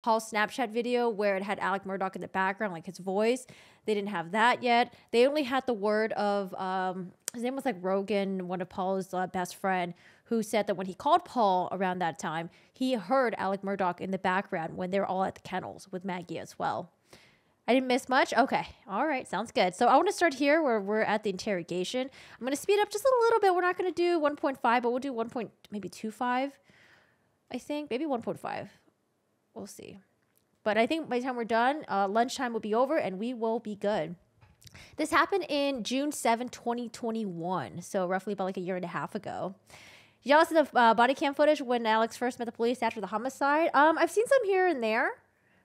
Paul Snapchat video where it had Alec Murdaugh in the background, like his voice. They didn't have that yet. They only had the word of, his name was like Rogan, one of Paul's best friend, who said that when he called Paul around that time, he heard Alec Murdaugh in the background when they were all at the kennels with Maggie as well. I didn't miss much? Okay. All right. Sounds good. So I want to start here where we're at the interrogation. I'm going to speed up just a little bit. We're not going to do 1.5, but we'll do maybe 2.5, I think. Maybe 1.5. We'll see. But I think by the time we're done, lunchtime will be over and we will be good. This happened in June 7, 2021. So roughly about like a year and a half ago. Y'all see the body cam footage when Alex first met the police after the homicide? I've seen some here and there,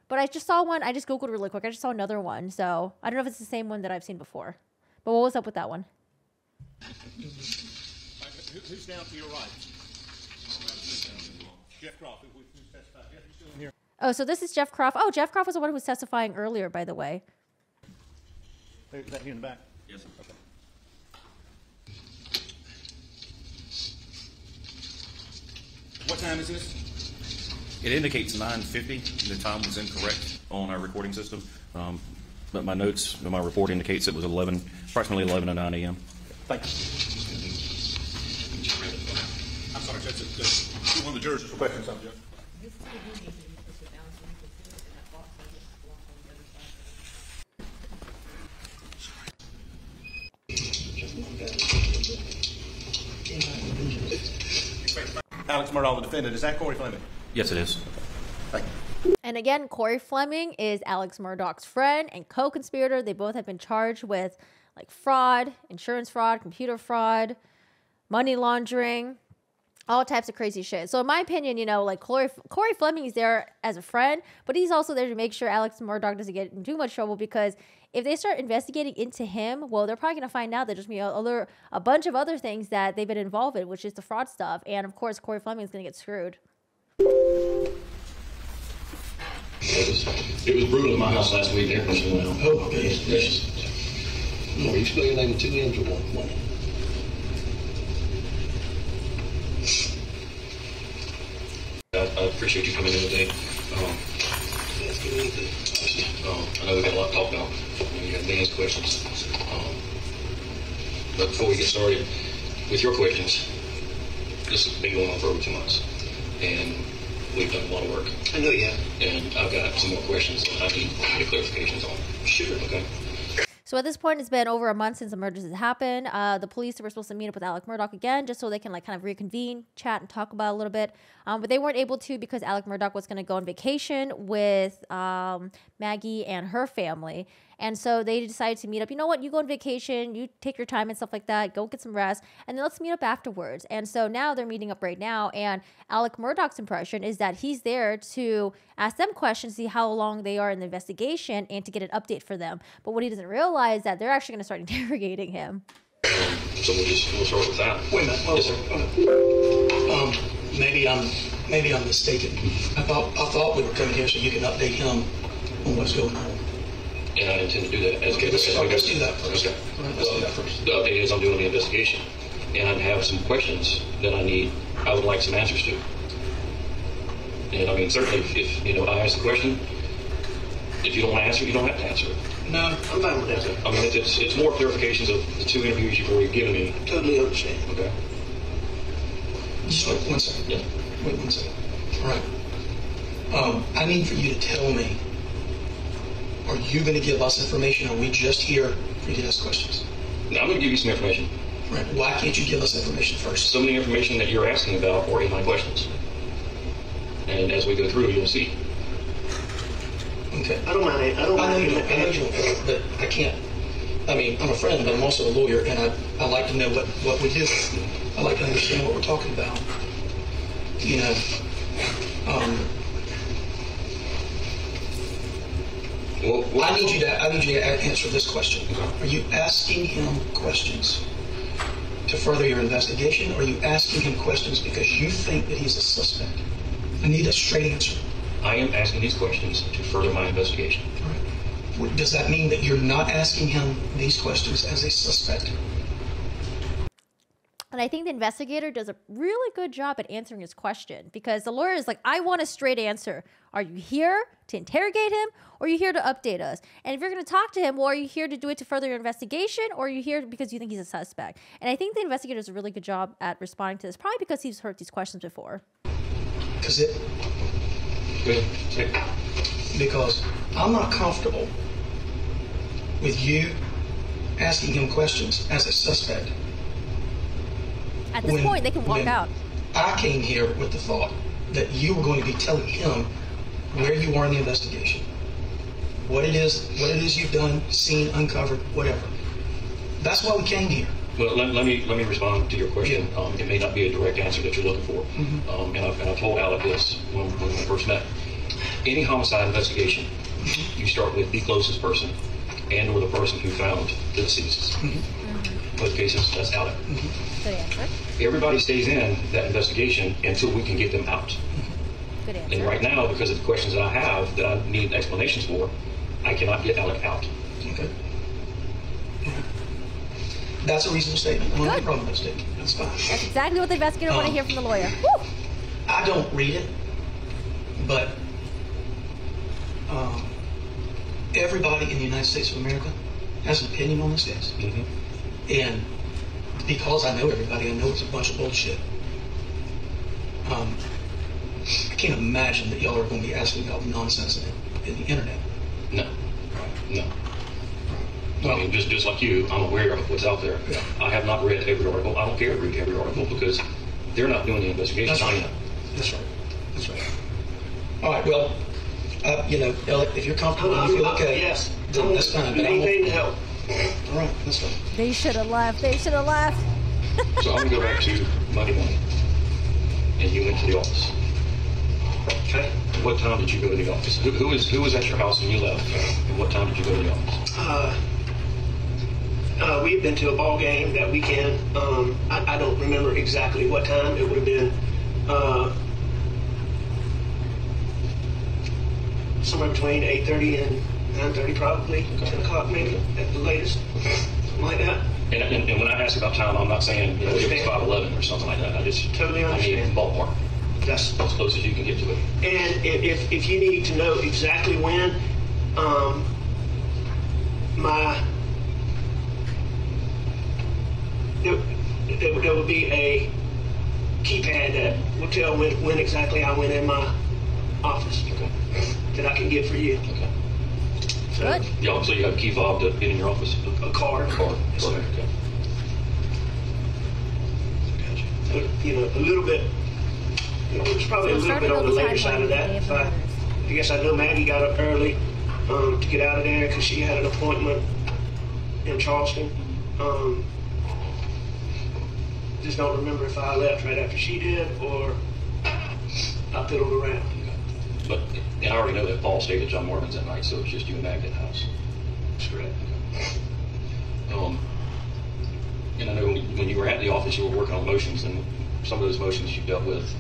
but I just saw one. I just Googled really quick. I just saw another one. So I don't know if it's the same one that I've seen before. But what was up with that one? Who's down to your right? Jeff Croft. Who's testified? Jeff, you still in here? Oh, so this is Jeff Croft. Oh, Jeff Croft was the one who was testifying earlier, by the way. Is that here in the back? Yes, sir. Okay. What time is this? It indicates 9:50. The time was incorrect on our recording system, but my notes, my report indicates it was approximately 11:09 a.m. Thank you. I'm sorry, Judge. One of the jurors is requesting something, Judge. Alex Murdaugh, the defendant. Is that Corey Fleming? Yes, it is. Thank you. And again, Corey Fleming is Alex Murdaugh's friend and co-conspirator. They both have been charged with like fraud, insurance fraud, computer fraud, money laundering, all types of crazy shit. So in my opinion, you know, like Corey Fleming is there as a friend, but he's also there to make sure Alex Murdaugh doesn't get in too much trouble, because if they start investigating into him, well, they're probably going to find out that there's going to be a bunch of other things that they've been involved in, which is the fraud stuff. And of course, Corey Fleming is going to get screwed. It was brutal at my house last week. Oh, okay. Yes. No, you spell your name with two M's or one? I appreciate you coming in today. I know we got a lot to talk about. You got Dan's questions. But before we get started with your questions, this has been going on for over 2 months. And we've done a lot of work. I know you have. And I've got some more questions that I need clarifications on. Sure. Okay. So at this point, it's been over a month since the murders has happened. The police were supposed to meet up with Alec Murdaugh again, just so they can like kind of reconvene, chat, and talk about it a little bit. But they weren't able to because Alec Murdaugh was going to go on vacation with Maggie and her family. And so they decided to meet up. You know what? You go on vacation, you take your time and stuff like that, go get some rest, and then let's meet up afterwards. And so now they're meeting up right now. And Alec Murdaugh's impression is that he's there to ask them questions, see how long they are in the investigation, and to get an update for them. But what he doesn't realize is that they're actually going to start interrogating him. So we'll start with that. Wait a minute. Well, yes, maybe I'm mistaken. I thought we were coming here so you can update him on what's going on. And I intend to do that. Let's do that first. Okay. Let's do that first. The update is I'm doing the investigation, and I have some questions that I would like some answers to. And I mean, certainly, if you know, I ask a question, if you don't want to answer it, you don't have to answer it. No, I'm fine with that. I mean, it's more clarifications of the 2 interviews you've already given me. Totally understand. Okay. Just wait 1 second. Yeah. Wait 1 second. All right. I need for you to tell me, are you going to give us information, or are we just here for you to ask questions? Now, I'm going to give you some information. Right. Why can't you give us information first? Some of the information that you're asking about are in my questions. And as we go through, you'll see. Okay. I know you don't, but I can't. I mean, I'm a friend, but I'm also a lawyer, and I like to know what we do. I like to understand what we're talking about. You know, I need you to answer this question. Are you asking him questions to further your investigation, or are you asking him questions because you think that he's a suspect? I need a straight answer. I am asking these questions to further my investigation. All right. Does that mean that you're not asking him these questions as a suspect? And I think the investigator does a really good job at answering his question, because the lawyer is like, I want a straight answer. Are you here to interrogate him, or are you here to update us? And if you're going to talk to him, well, are you here to do it to further your investigation, or are you here because you think he's a suspect? And I think the investigator does a really good job at responding to this, probably because he's heard these questions before. Because I'm not comfortable with you asking him questions as a suspect. At this point, they can walk out. I came here with the thought that you were going to be telling him where you are in the investigation, what it is you've done, seen, uncovered, whatever. That's why we came here. Well, let me respond to your question. Yeah. It may not be a direct answer that you're looking for. Mm-hmm. And I told Alec this when we first met. Any homicide investigation, you start with the closest person and or the person who found the deceased. Both cases, that's Alec. Good answer. Everybody stays in that investigation until we can get them out. Good answer. And right now, because of the questions that I have that I need explanations for, I cannot get Alec out. Okay. That's a reasonable statement. I don't have a problem with that statement. That's fine. That's exactly what the investigator want to hear from the lawyer. Woo! I don't read it, but everybody in the United States of America has an opinion on this case. And because I know everybody, I know it's a bunch of bullshit. I can't imagine that y'all are going to be asking about nonsense in the internet. No. I mean, just like you, I'm aware of what's out there. Yeah. I have not read every article. I don't care to read every article because they're not doing the investigation. That's right. That's right. All right. Well, Alec, if you're comfortable, you feel okay. Yes. Then that's fine. But Anything to help. All right. That's fine. They should have left. So I'm going to go back to Monday morning. And you went to the office. Okay. What time did you go to the office? Who was at your house when you left? And what time did you go to the office? We had been to a ball game that weekend. I don't remember exactly what time. It would have been somewhere between 8:30 and 9:30, probably. Okay. 10 o'clock maybe at the latest. Something like that. And when I ask about time, I'm not saying it was 5:11 or something like that. I just Totally understand. I need ballpark. That's as close as you can get to it. And if you need to know exactly when, there will be a keypad that will tell when exactly I went in my office. Okay. That I can get for you. Okay. Good. So you have a key fob to get in your office? A card. Yes, sir. Okay. Gotcha. A little bit. It's probably a little bit on the later side of that. I guess I know Maggie got up early to get out of there because she had an appointment in Charleston. Just don't remember if I left right after she did or I fiddled around. But and I already know that Paul stayed at John Morgan's that night, so it's just you and Maggie at the house. That's correct. And I know when you were at the office, you were working on motions, and some of those motions you dealt with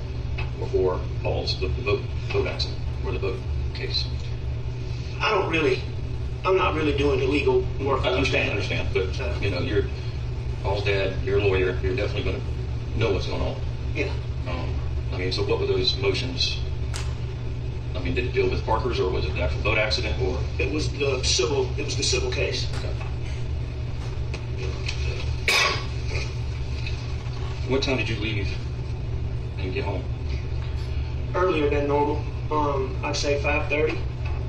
before Paul's the boat accident or the boat case. I'm not really doing the legal work. I understand, but you're Paul's dad, you're a lawyer, you're definitely going to know what's going on. Yeah. So what were those motions? Did it deal with Parker's, or was it the actual boat accident, or? It was the civil case. Okay. What time did you leave and get home? Earlier than normal. I'd say 5:30.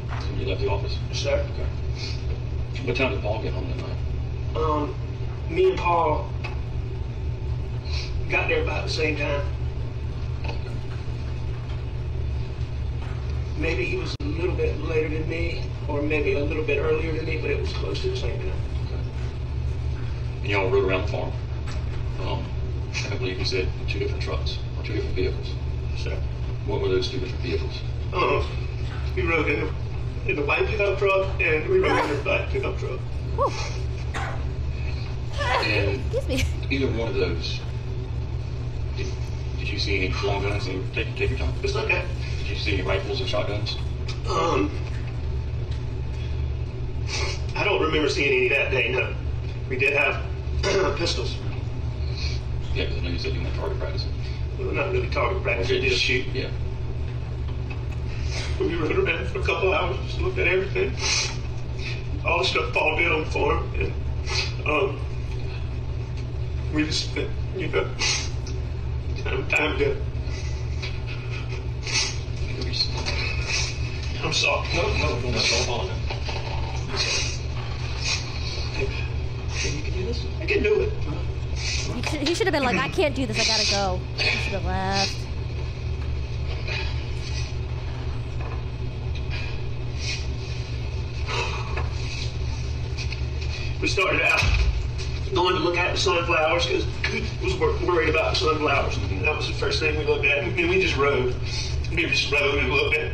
And you left the office? Yes, sir. Okay. What time did Paul get home that night? Me and Paul got there about the same time. Okay. Maybe he was a little bit later than me, or maybe a little bit earlier than me, but it was close to the same time. Okay. And y'all rode around the farm. I believe you said 2 different trucks, or 2 different vehicles. Yes, sir. What were those 2 different vehicles? We rode in the white pickup truck, and we rode in the black pickup truck. Whew. And Excuse me. either one of those, did you see any long guns? And take your time. It's okay. Did you see any rifles or shotguns? I don't remember seeing any that day, no. We did have pistols. Yeah, because I know you said you went target practicing. Well, not really target practice, we just shoot. Yeah. We rode around for a couple hours, just looked at everything. All the stuff Paul did on the farm, and we just spent, time to. I'm sorry. No, that's all. You can do this? I can do it. He should have been like, I can't do this, I gotta go. He should have left. We started out going to look at the sunflowers because he was worried about the sunflowers. That was the first thing we looked at. And we just rode. We just rode and looked at.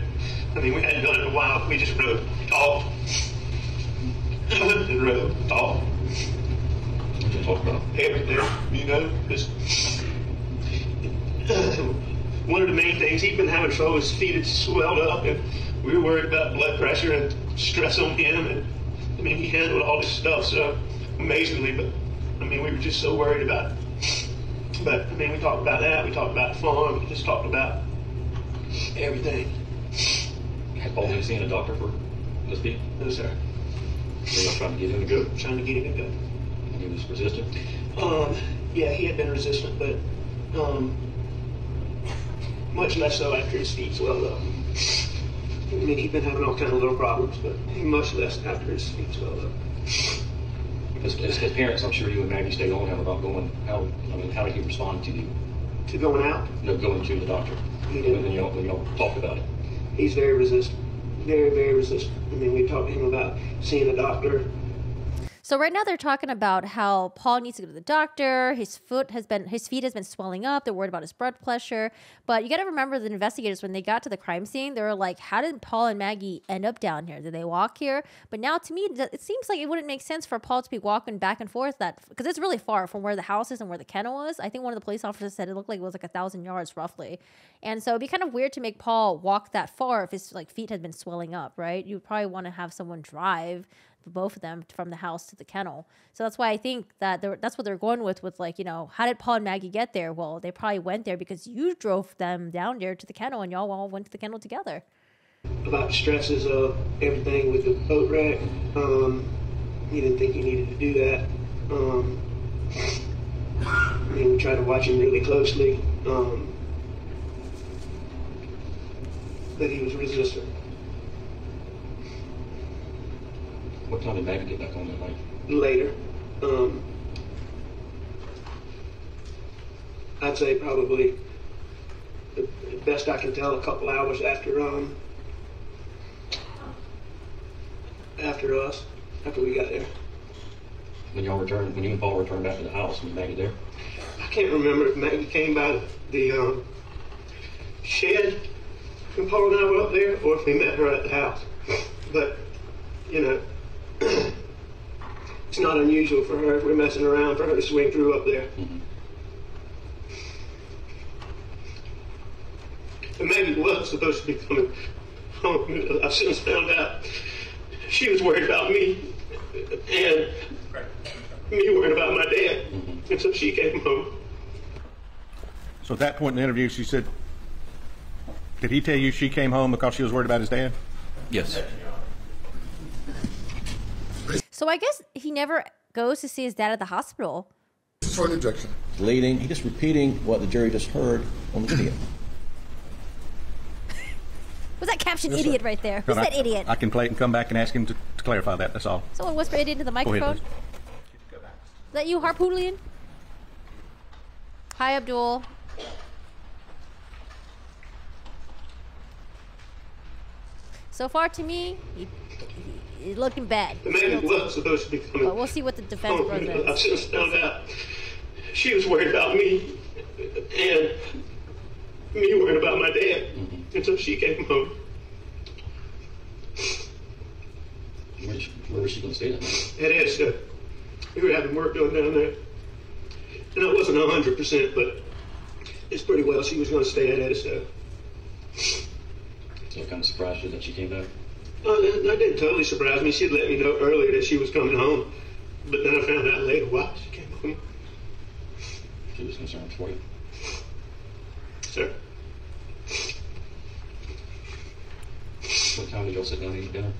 We hadn't done it in a while. We just rode tall. And rode tall. What you talk about? Everything, because one of the main things he'd been having trouble, his feet had swelled up, and we were worried about blood pressure and stress on him. And he handled all this stuff so amazingly, but we were just so worried about it. But we talked about that. We talked about the farm. We just talked about everything. Had Paul been seeing a doctor for this feet? No, sir. So y'all trying to get him to go? Trying to get him to go. He was resistant? Yeah, he had been resistant, but much less so after his feet swelled up. He'd been having all kinds of little problems, but much less after his feet swelled up. As parents, I'm sure you and Maggie stayed on him about going out. How did he respond to you? To going out? No, going to the doctor. He did. When y'all talked about it. He's very resistant. Very, very resistant. We talked to him about seeing a doctor. So right now they're talking about how Paul needs to go to the doctor. His feet has been swelling up. They're worried about his blood pressure. But you got to remember the investigators, when they got to the crime scene, they were like, how did Paul and Maggie end up down here? Did they walk here? But now to me, it seems like it wouldn't make sense for Paul to be walking back and forth because it's really far from where the house is and where the kennel was. I think one of the police officers said it looked like it was like 1,000 yards roughly. And so it'd be kind of weird to make Paul walk that far if his feet had been swelling up, right? You would probably want to have someone drive both of them from the house to the kennel. So that's why I think that that's what they're going with how did Paul and Maggie get there? Well, they probably went there because you drove them down there to the kennel and y'all all went to the kennel together. About the stresses of everything with the boat wreck, he didn't think he needed to do that. We tried to watch him really closely, but he was resistant. What time did Maggie get back on that night? Later. I'd say probably, the best I can tell, a couple hours after we got there. When you and Paul returned back to the house, was Maggie there? I can't remember if Maggie came by the shed when Paul and I were up there, or if we met her at the house. But, it's not unusual for her, if we're messing around, for her to swing through up there. Mm-hmm. And Maggie was supposed to be coming home. I've since found out she was worried about me, and me worried about my dad. Mm-hmm. And so she came home. So at that point in the interview, she said, did he tell you she came home because she was worried about his dad? Yes. So I guess he never goes to see his dad at the hospital. For the objection. Leading, he's just repeating what the jury just heard on the video. Was that caption idiot right there? Who's that idiot? I can play it and come back and ask him to clarify that. That's all. Someone whisper idiot into the microphone. Go ahead, Is that you, Harpoonian? Hi, Abdul. So far, to me, he's looking bad. The man was supposed to be coming. But we'll see what the defense brother I've since found out she was worried about me, and me worried about my dad. Mm-hmm. And so she came home. Where was she going to stay that night? At Edison. We were having work done down there. And I wasn't 100%, but it's pretty well she was going to stay at Edison. So it kind of surprised you that she came back? That didn't totally surprise me. She'd let me know earlier that she was coming home. But then I found out later why she came home. to his concerns for you. Sir, What time did y'all sit down and eat dinner?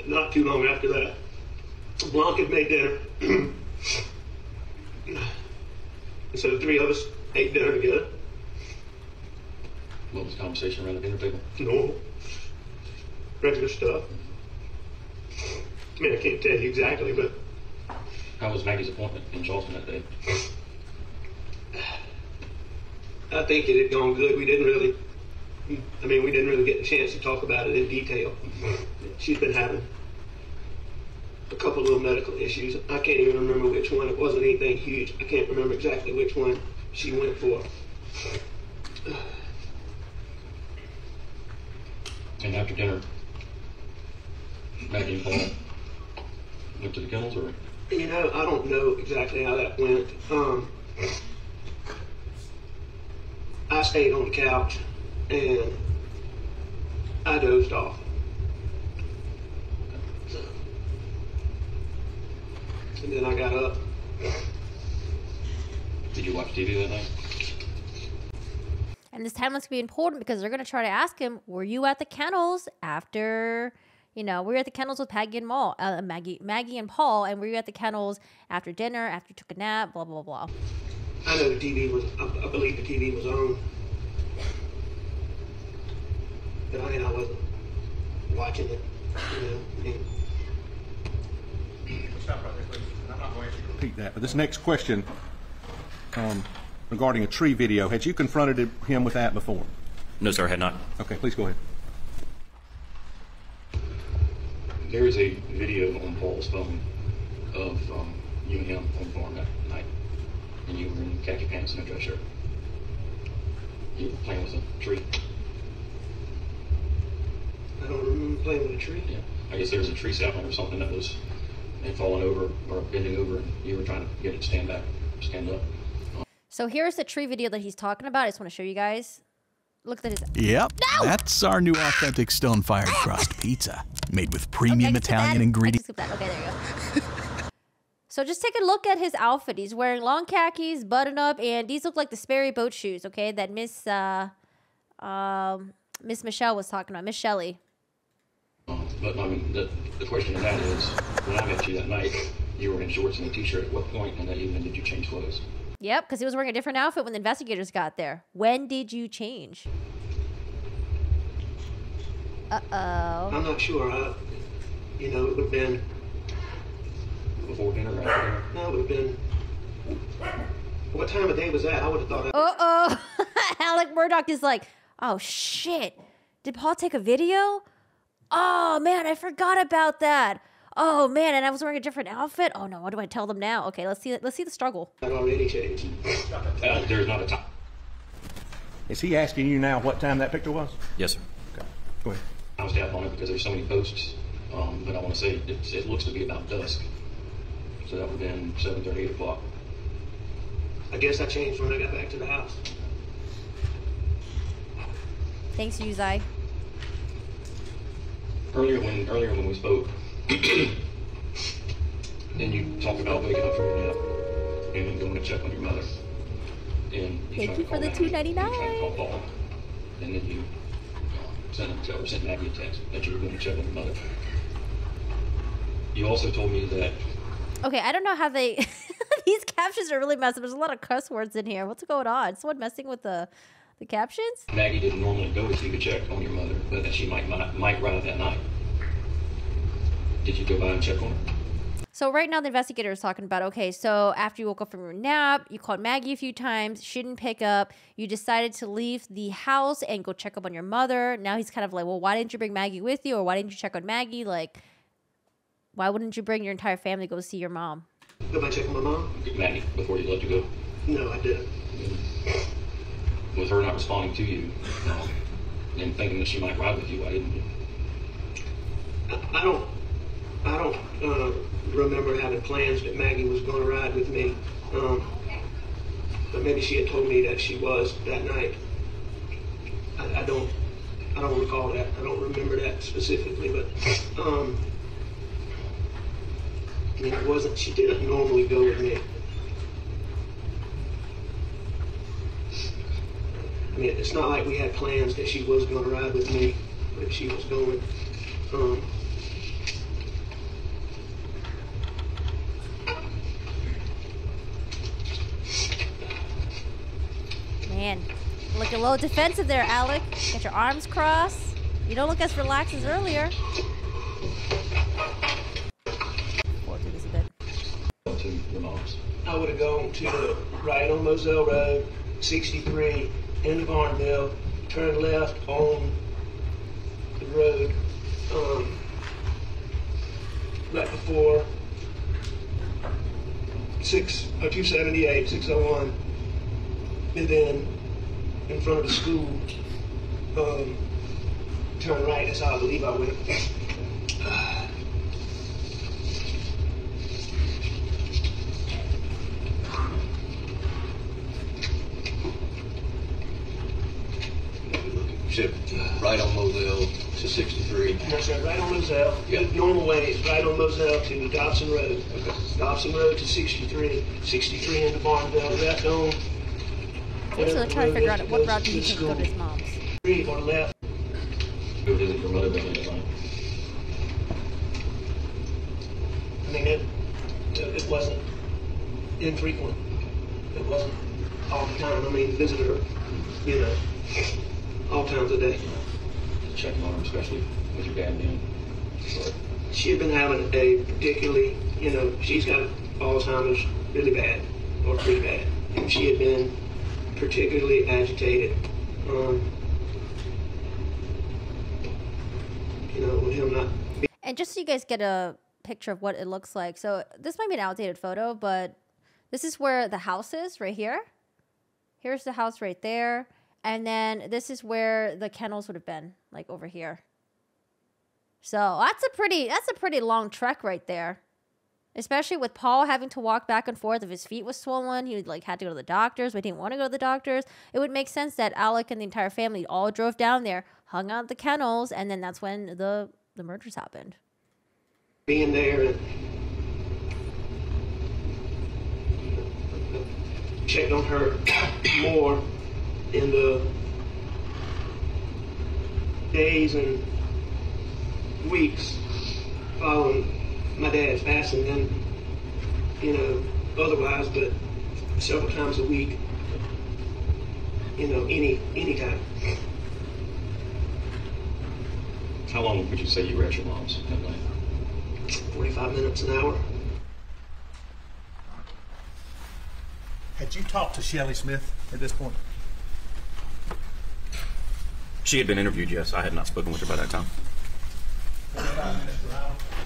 not too long after that, Blanc had made dinner. And so the three of us ate dinner together. What was the conversation around the dinner table? Normal. Regular stuff. I mean, I can't tell you exactly, but How was Maggie's appointment in Charleston that day? I think it had gone good. We didn't really get a chance to talk about it in detail. She's been having a couple little medical issues. I can't even remember which one. It wasn't anything huge. I can't remember exactly which one she went for. And after dinner, Maggie and Paul went to the kennels, or? You know, I don't know exactly how that went. I stayed on the couch and I dozed off. And then I got up. Did you watch TV that night? And this time must be important because they're going to try to ask him, were you at the kennels after, we were at the kennels with Maggie and Paul, and were you at the kennels after dinner, after you took a nap, blah, blah, blah. I know the TV was, I believe the TV was on. But I wasn't watching it, Stop right there, please. I'm not going to repeat that, but this next question regarding a tree video, had you confronted him with that before? No, sir, I had not. Okay, please go ahead. There is a video on Paul's phone of you and him on the farm that night, and you were in khaki pants and a dress shirt. You were playing with a tree. I don't remember playing with a tree. Yeah, I guess there was a tree sapling or something that had fallen over or bending over, and you were trying to get it to stand up. So here's the tree video that he's talking about. I just want to show you guys. Look at his... Yep, No! That's our new authentic stone-fired crust pizza, made with premium Italian ingredients. Okay, there you go. So just take a look at his outfit. He's wearing long khakis, button up, and these look like the Sperry boat shoes, okay, that Miss Michelle was talking about, Miss Shelley. But I mean, the question of that is, when I met you that night, you were in shorts and a t-shirt. At what point in that evening did you change clothes? Yep, because he was wearing a different outfit when the investigators got there. When did you change? Uh-oh. I'm not sure. It would have been... Before dinner or after dinner? No, it would have been... What time of day was that? I would have thought... Uh-oh. Alec Murdaugh is like, oh, shit. Did Paul take a video? Oh, man, I forgot about that. Oh, man, and I was wearing a different outfit? Oh, no, what do I tell them now? Okay, let's see the struggle. I'd already changed. There's not a time. Is he asking you now what time that picture was? Yes, sir. Okay, go ahead. I was down on it because there's so many posts, but I want to say it looks to be about dusk. So that would have been 7:30, 8 o'clock. I guess I changed when I got back to the house. Thanks, Uzai. Earlier when we spoke, then you talked about waking up from your nap and then going to check on your mother. And Thank you for the $2.99. You tried to call Paul, and then you sent Maggie a text that you were going to check on your mother. You also told me that... Okay, I don't know how they... These captions are really messed up. There's a lot of cuss words in here. What's going on? Someone messing with the captions? Maggie didn't normally go with you to check on your mother, but that she might ride that night. Did you go by and check on her? So right now the investigator is talking about, okay, so after you woke up from your nap, you called Maggie a few times, she didn't pick up, you decided to leave the house and go check up on your mother. Now he's kind of like, well, why didn't you bring Maggie with you, or why didn't you check on Maggie? Like, why wouldn't you bring your entire family to go see your mom? Go back check on my mom? Maggie, before you let you go? No, I didn't. With her not responding to you and thinking that she might ride with you, why didn't you? I don't remember having plans that Maggie was going to ride with me. But maybe she had told me that she was that night. I don't recall that. I don't remember that specifically, but it wasn't. She didn't normally go with me. I mean, it's not like we had plans that she was going to ride with me, but she was going. Man, look a little defensive there, Alec. Get your arms crossed. You don't look as relaxed as earlier. Forward through this a bit. To your mom's. I would have gone to the right on Moselle Road, 63, into Barnville, turn left on the road, right before 278, 601, and then in front of the school, turn right. That's how I believe I went. Right on Moselle to 63. That's right, right on Moselle. Yeah. The normal way is right on Moselle to Dobson Road. Okay. Dobson Road to 63. 63 into Barnville. Left on. So they're trying to figure out what route did he take to go to his mom's. Or left. Go visit your mother down that line. I mean, it wasn't infrequent. It wasn't all the time. I mean, visit her, you know, all times a day. Checking on her, especially with your dad being. She had been having a particularly, you know, she's got Alzheimer's really bad, or pretty bad. And she had been particularly agitated. You know, with him not. And just so you guys get a picture of what it looks like. So this might be an outdated photo, but this is where the house is, right here. Here's the house right there. And then this is where the kennels would have been, like over here. So that's a pretty long trek right there. Especially with Paul having to walk back and forth. If his feet was swollen, he would, like, had to go to the doctors, but he didn't want to go to the doctors. It would make sense that Alec and the entire family all drove down there, hung out at the kennels, and then that's when the murders happened. Being there and checked on her more in the days and weeks following my dad's passing than, you know, otherwise, but several times a week, you know, any time. How long would you say you were at your mom's that night? 45 minutes, an hour. Had you talked to Shelley Smith at this point? She had been interviewed, yes. I had not spoken with her by that time.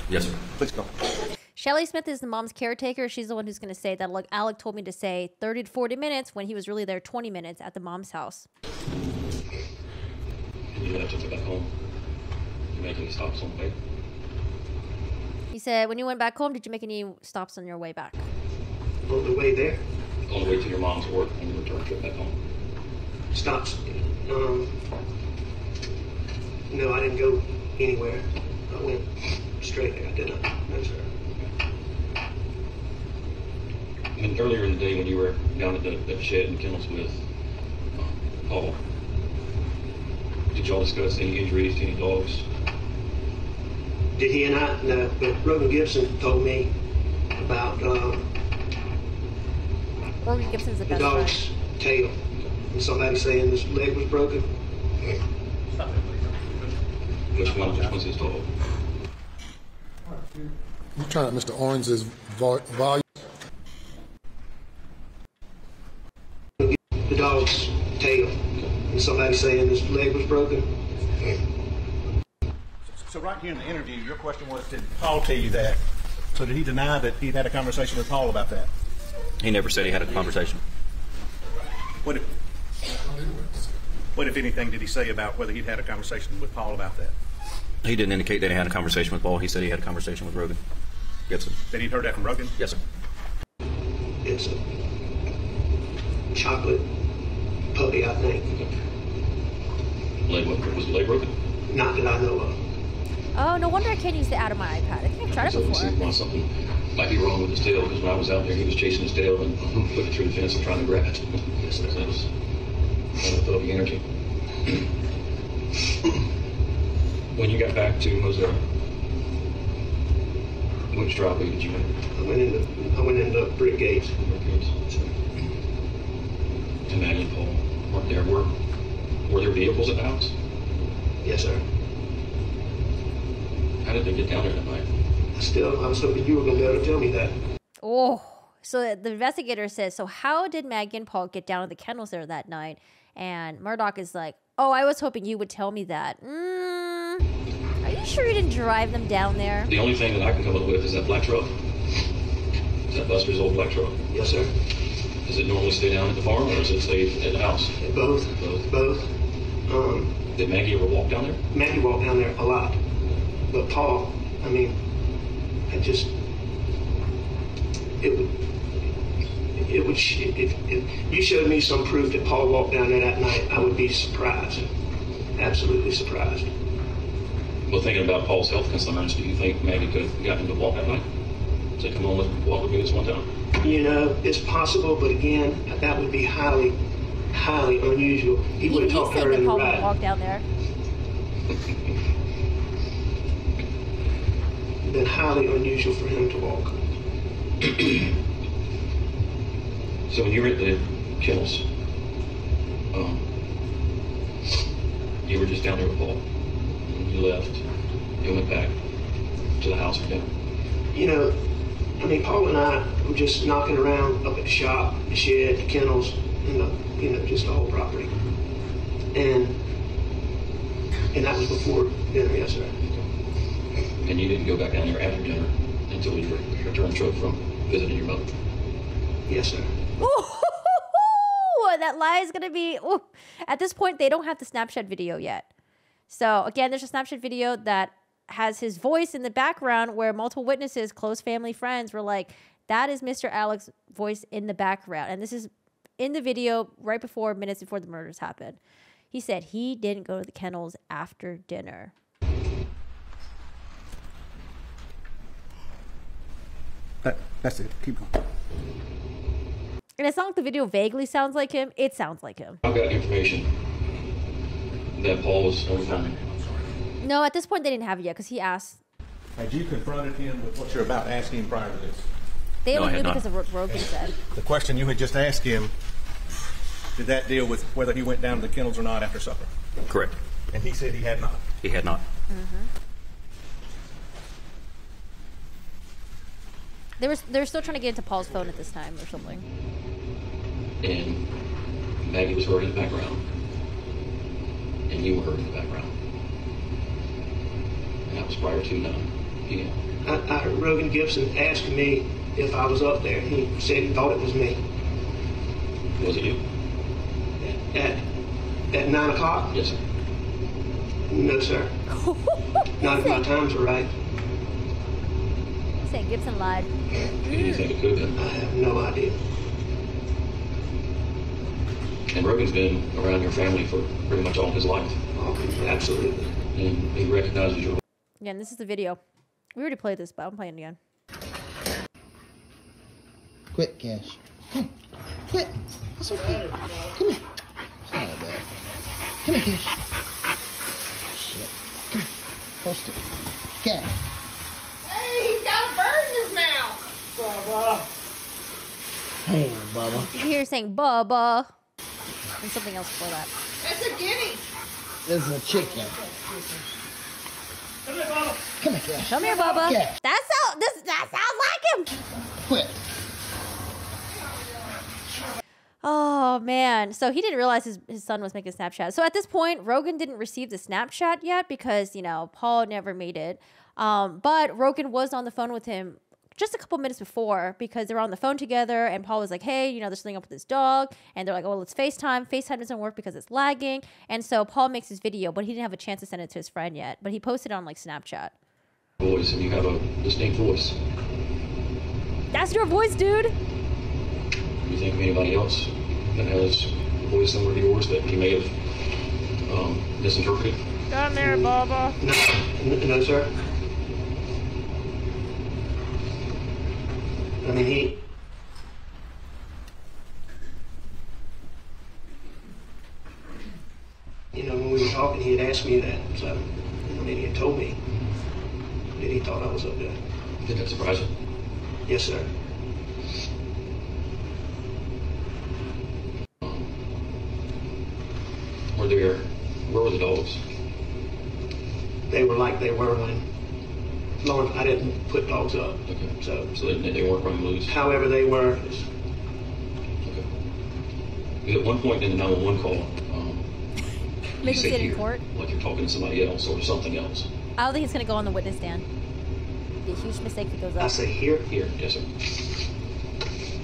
Yes, sir. Please go. Shelley Smith is the mom's caretaker. She's the one who's going to say that, look, Alec told me to say 30 to 40 minutes when he was really there 20 minutes at the mom's house. And you left to go back home? Did you make any stops on the way? He said, when you went back home, did you make any stops on your way back? On the way there. On the way to your mom's work on your return trip back home? Stops. No, I didn't go anywhere. I went straight there. I did not. No, sir. And earlier in the day when you were down at the shed in kennels with Paul, did y'all discuss any injuries to any dogs? Did he and I? No, but Rogan Gibson told me about Rogan Gibson's the the best dog's friend. tail. And somebody saying his leg was broken. Which one's his dog? I'm trying out Mr. Orange's volume. The dog's tail. And somebody saying his leg was broken. So right here in the interview, your question was, did Paul tell you that? So did he deny that he'd had a conversation with Paul about that? He never said he had a conversation. What if anything, did he say about whether he'd had a conversation with Paul about that? He didn't indicate that he had a conversation with Paul. He said he had a conversation with Rogan Gibson. That he'd heard that from Rogan? Yes, sir. It's a chocolate puppy, I think. Was the leg broken? Not that I know of. Oh, no wonder I can't use the ad on my iPad. I think I've tried it So before. see, something might be wrong with his tail, because when I was out there, he was chasing his tail and looking through the fence and trying to grab it. Yes, So sir. that was one of of the energy. When you got back to Murdaugh, which driveway did you enter? I went into Brick Gates. And Maggie and Paul weren't there. Were there vehicles at the house? Yes, sir. How did they get down there that night? I was hoping you were going to be able to tell me that. Oh, so the investigator says, so how did Maggie and Paul get down to the kennels there that night? And Murdaugh is like, oh, I was hoping you would tell me that. Are you sure you didn't drive them down there? The only thing that I can come up with is that black truck. Is that Buster's old black truck? Yes, sir. Does it normally stay down at the farm, or does it stay at the house? Both. Did Maggie ever walk down there? Maggie walked down there a lot. But Paul, I mean, if you showed me some proof that Paul walked down there that night, I would be surprised. Absolutely surprised. Well, thinking about Paul's health concerns, do you think Maggie could have gotten him to walk that night? Say, come on, let's walk with me this one time. You know, it's possible, but again, that would be highly, highly unusual. He would have talked to her in the Paul ride. would walk down there. Been highly unusual for him to walk. So when you were at the kennels, you were just down there with Paul. And you left. You went back to the house for dinner. You know, I mean, Paul and I were just knocking around up at the shop, the shed, the kennels, and just the whole property. And that was before dinner, yes, sir. And you didn't go back down there after dinner until you returned trip from visiting your mother? Yes, sir. Ooh, that lie is going to be... Ooh. At this point, they don't have the Snapchat video yet. So, again, there's a Snapchat video that has his voice in the background where multiple witnesses, close family friends, were like, that is Mr. Alex's voice in the background. And this is in the video right before, minutes before the murders happened. He said he didn't go to the kennels after dinner. That's it. Keep going. And it's not like the video vaguely sounds like him. It sounds like him. I've got information that Paul was on the phone. No, at this point, they didn't have it yet because he asked. Had you confronted him with what you're about to ask him prior to this? They No, only I had knew not. because of what Rogan said. The question you had just asked him, did that deal with whether he went down to the kennels or not after supper? Correct. And he said he had not. He had not. They were still trying to get into Paul's phone at this time or something. And Maggie was heard in the background. And you were heard in the background. And that was prior to 9 p.m. I heard Rogan Gibson asking me if I was up there. He said he thought it was me. Was it you? At 9 o'clock? Yes, sir. No, sir. Not if my times were right. Saying Gibson lied. Who do you think it could have been? I have no idea. And Rogan's been around your family for pretty much all his life. Oh, absolutely. And he recognizes your... Again, this is the video. We already played this, but I'm playing it again. Quit, Cash. Come. Quit. That's okay. Come here. It's not bad. Come here, Cash. Shit. Come here. Post it. Cash. Hey, he's got a bird in his mouth. Hey, Bubba. You hear saying Bubba and something else before that. That's a guinea. This is a chicken. Come here, Bubba. Come here, Cash. Come here, Bubba. Cash. That sounds like him. Quit. Oh, man. So he didn't realize his son was making a Snapchat. So at this point, Rogan didn't receive the Snapchat yet because, Paul never made it. But Rogan was on the phone with him just a couple minutes before because they were on the phone together and Paul was like, hey, there's something up with this dog. And they're like, oh, let's FaceTime. FaceTime doesn't work because it's lagging. And so Paul makes his video, but he didn't have a chance to send it to his friend yet. But he posted it on Snapchat. voice, and you have a distinct voice. That's your voice, dude. You think of anybody else that has a voice similar to yours that he may have misinterpreted? Come here, Bubba. No, sir. I mean, asked me that, so and then he had told me that he thought I was up there. Did that surprise you? Yes, sir. Where were the dogs? They were like they were when Lawrence, I didn't put dogs up. Okay. So they weren't running loose? However they were. Okay. At one point in the 911 call, Make him sit in court? Like you're talking to somebody else or something else. I don't think he's going to go on the witness stand. It'd be a huge mistake if he goes up. I say here? Here, yes, sir.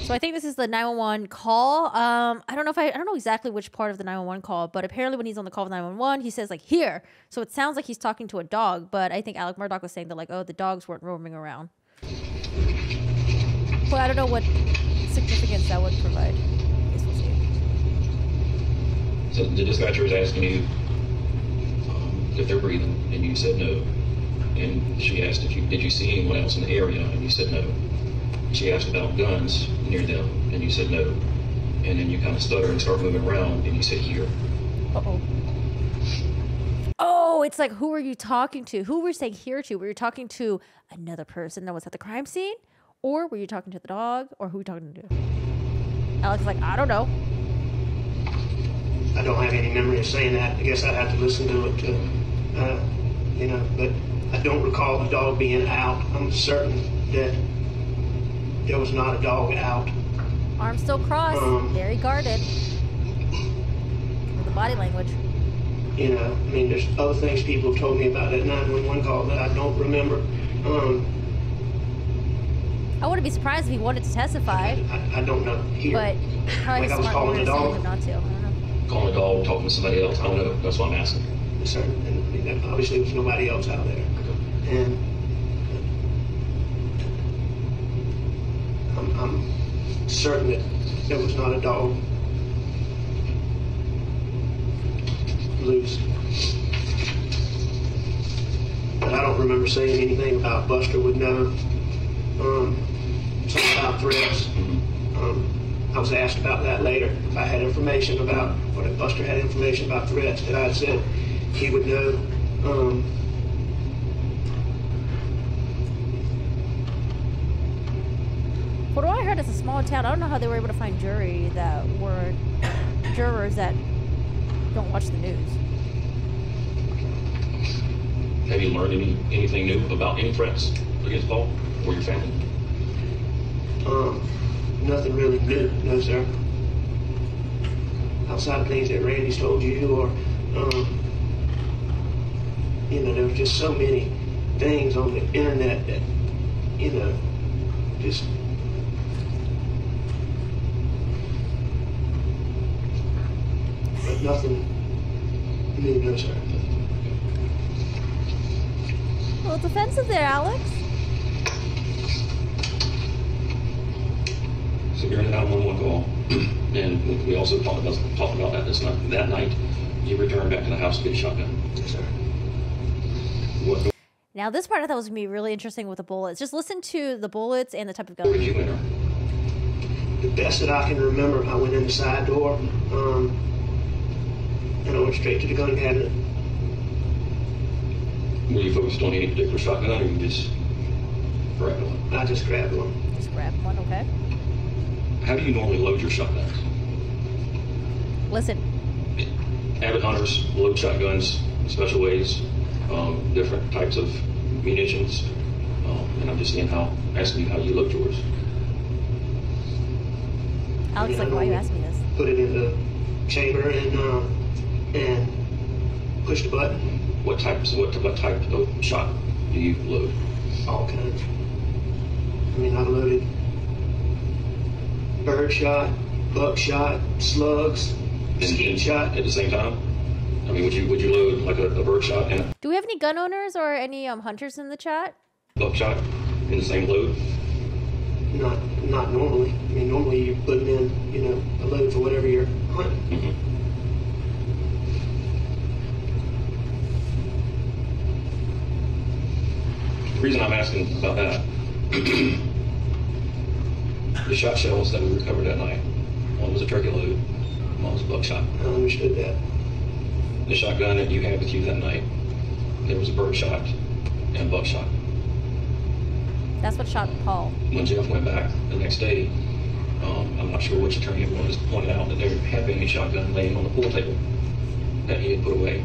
So I think this is the 911 call. I don't know exactly which part of the 911 call, but apparently when he's on the call with 911, he says like here. So it sounds like he's talking to a dog, but I think Alec Murdaugh was saying that like, oh, the dogs weren't roaming around. But I don't know what significance that would provide. I guess we'll see. So the dispatcher was asking you if they're breathing, and you said no. And she asked did you see anyone else in the area, and you said no. She asked about guns near them, and you said no. And then you kind of stutter and start moving around, and you said here. Uh-oh. Oh, it's like, who were you talking to? Who were you saying here to? Were you talking to another person that was at the crime scene? Or were you talking to the dog? Or who were you talking to? Alex is like, I don't know. I don't have any memory of saying that. I guess I'd have to listen to it, but I don't recall the dog being out. I'm certain that there was not a dog out. Arms still crossed, very guarded. With the body language. There's other things people have told me about that 911 call that I don't remember. I wouldn't be surprised if he wanted to testify. I don't know here. But probably like I was calling the dog. Not to. I don't know. Calling a dog, talking to somebody else. I don't know. That's what I'm asking. Yes, sir. And obviously, there's nobody else out there. Okay. And I'm certain that there was not a dog loose. But I don't remember saying anything about Buster would know. Something about threats. I was asked about that later. If I had information about, or if Buster had information about threats, that I said he would know. What I heard, it's a small town. I don't know how they were able to find jurors that don't watch the news. Have you learned anything new about any threats against Paul or your family? Nothing really new, no, sir. Outside of things that Randy's told you, or there were just so many things on the internet that, just. But nothing new, no, sir. Well, it's offensive there, Alex. So you're in a 911 call, and we also talked about that that night. You returned back to the house to get a shotgun. Yes, sir. Now, this part I thought was going to be really interesting with the bullets. Just listen to the bullets and the type of gun. Where did you enter? The best that I can remember, I went in the side door, and I went straight to the gun cabinet. Were you focused on any particular shotgun, or you just grabbed one? I just grabbed one. Just grabbed one, okay. How do you normally load your shotguns? Listen. Avid hunters load shotguns in special ways, different types of munitions, and I'm just asking you how you load yours. Alex, why are you asking me this? Put it in the chamber and push the button. What type of shot do you load? All kinds. I've loaded birdshot, buckshot, slugs, skeet shot. At the same time? Would you load like a birdshot and Do we have any gun owners or any hunters in the chat? buckshot in the same load? Not normally. Normally you're putting in, a load for whatever you're hunting. Mm-hmm. The reason I'm asking about that, the shot shells that we recovered that night, one was a turkey load, one was a buckshot. I understood that. the shotgun that you had with you that night, there was a birdshot and a buckshot. That's what shot Paul. When Jeff went back the next day, I'm not sure which attorney it was, pointed out that there had been a shotgun laying on the pool table that he had put away,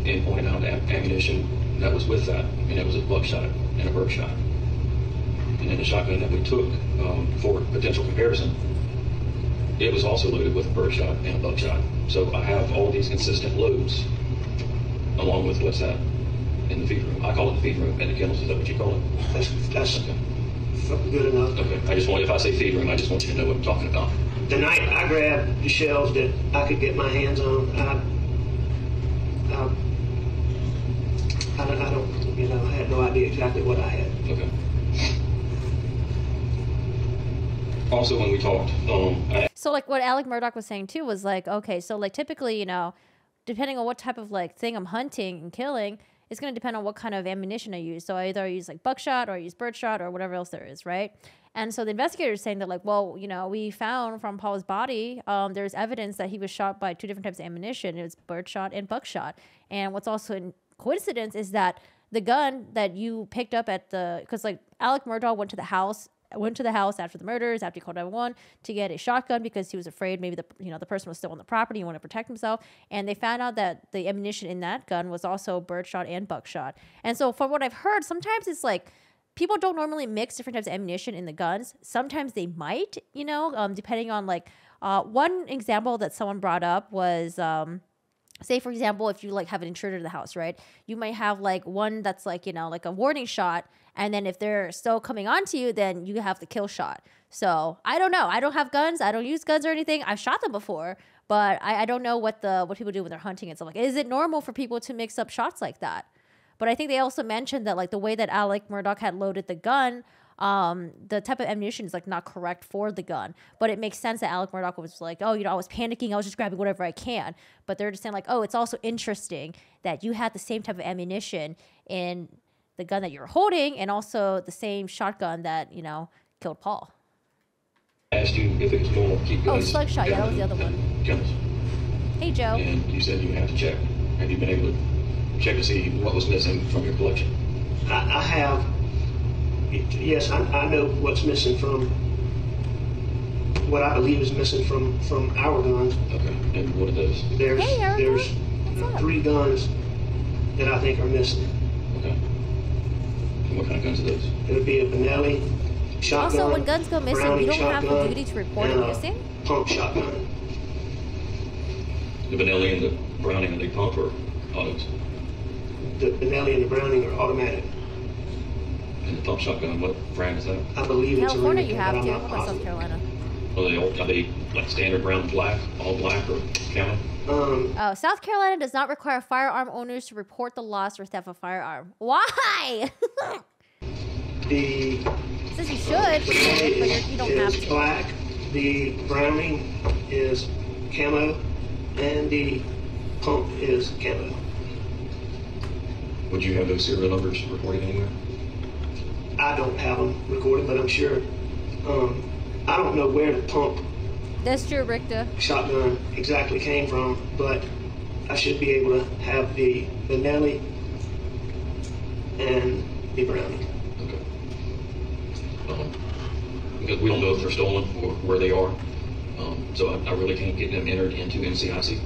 and pointed out that ammunition that was with that, and it was a buckshot and a birdshot. And then the shotgun that we took for potential comparison, it was also loaded with a birdshot and a buckshot. So I have all these consistent loads, along with what's that in the feed room. I call it the feed room at the kennels. Is that what you call it? That's okay. Good enough. Okay. I just want, if I say feed room, I just want you to know what I'm talking about. The night I grabbed the shells that I could get my hands on, I don't, you know, I had no idea exactly what I had. Okay. Also, when we talked, so like what Alec Murdaugh was saying too was like, okay, so like typically, you know, depending on what type of like thing I'm hunting and killing, it's going to depend on what kind of ammunition I use. So I either use like buckshot or I use birdshot or whatever else there is, right? And so the investigator is saying that like, well, you know, we found from Paul's body, there's evidence that he was shot by 2 different types of ammunition. It was birdshot and buckshot. And what's also in coincidence is that the gun that you picked up at the, because like Alec Murdaugh went to the house after the murders, after he called 911 to get a shotgun because he was afraid maybe the person was still on the property and wanted to protect himself. And they found out that the ammunition in that gun was also birdshot and buckshot. And so from what I've heard, sometimes it's like people don't normally mix different types of ammunition in the guns. Sometimes they might, you know, depending on like one example that someone brought up was say, for example, if you like have an intruder to the house, right? You might have like one that's like, you know, like a warning shot. And then if they're still coming onto you, then you have the kill shot. So I don't know. I don't have guns. I don't use guns or anything. I've shot them before, but I don't know what people do when they're hunting and stuff like. Is it normal for people to mix up shots like that? But I think they also mentioned that like the way that Alec Murdaugh had loaded the gun, the type of ammunition is like not correct for the gun. But it makes sense that Alec Murdaugh was like, oh, you know, I was panicking. I was just grabbing whatever I can. But they're just saying like, oh, it's also interesting that you had the same type of ammunition in the gun that you're holding and also the same shotgun that, you know, killed Paul. I asked you if it was normal to keep guns. Oh, slugshot. Yeah, that was the other one. Guns. Hey, Joe. And you said you had to check. Have you been able to check to see what was missing from your collection? I have. Yes, I know what's missing from what I believe is missing from our guns. Okay. And what are those? There's 3 guns that I think are missing. Okay. And what kind of guns are those? It would be a Benelli shotgun. Also, when guns go missing, Browning you don't have the shotgun, duty to report it missing? Pump shotgun. The Benelli and the Browning, are they pump or autos? The Benelli and the Browning are automatic. And the pump shotgun, what brand is that? I believe it's California, a you have to. What about South Carolina? Are they like standard brown and black, all black, or camo? South Carolina does not require firearm owners to report the loss or theft of a firearm. Why? Says you should, but you don't have to. Black. The Browning is camo, and the pump is camo. Would you have those serial numbers recorded anywhere? I don't have them recorded, but I'm sure. I don't know where the pump. That's true, Richter. Shotgun exactly came from, but I should be able to have the Benelli and the Browning. Okay. Because we don't know if they're stolen or where they are, so I really can't get them entered into NCIC.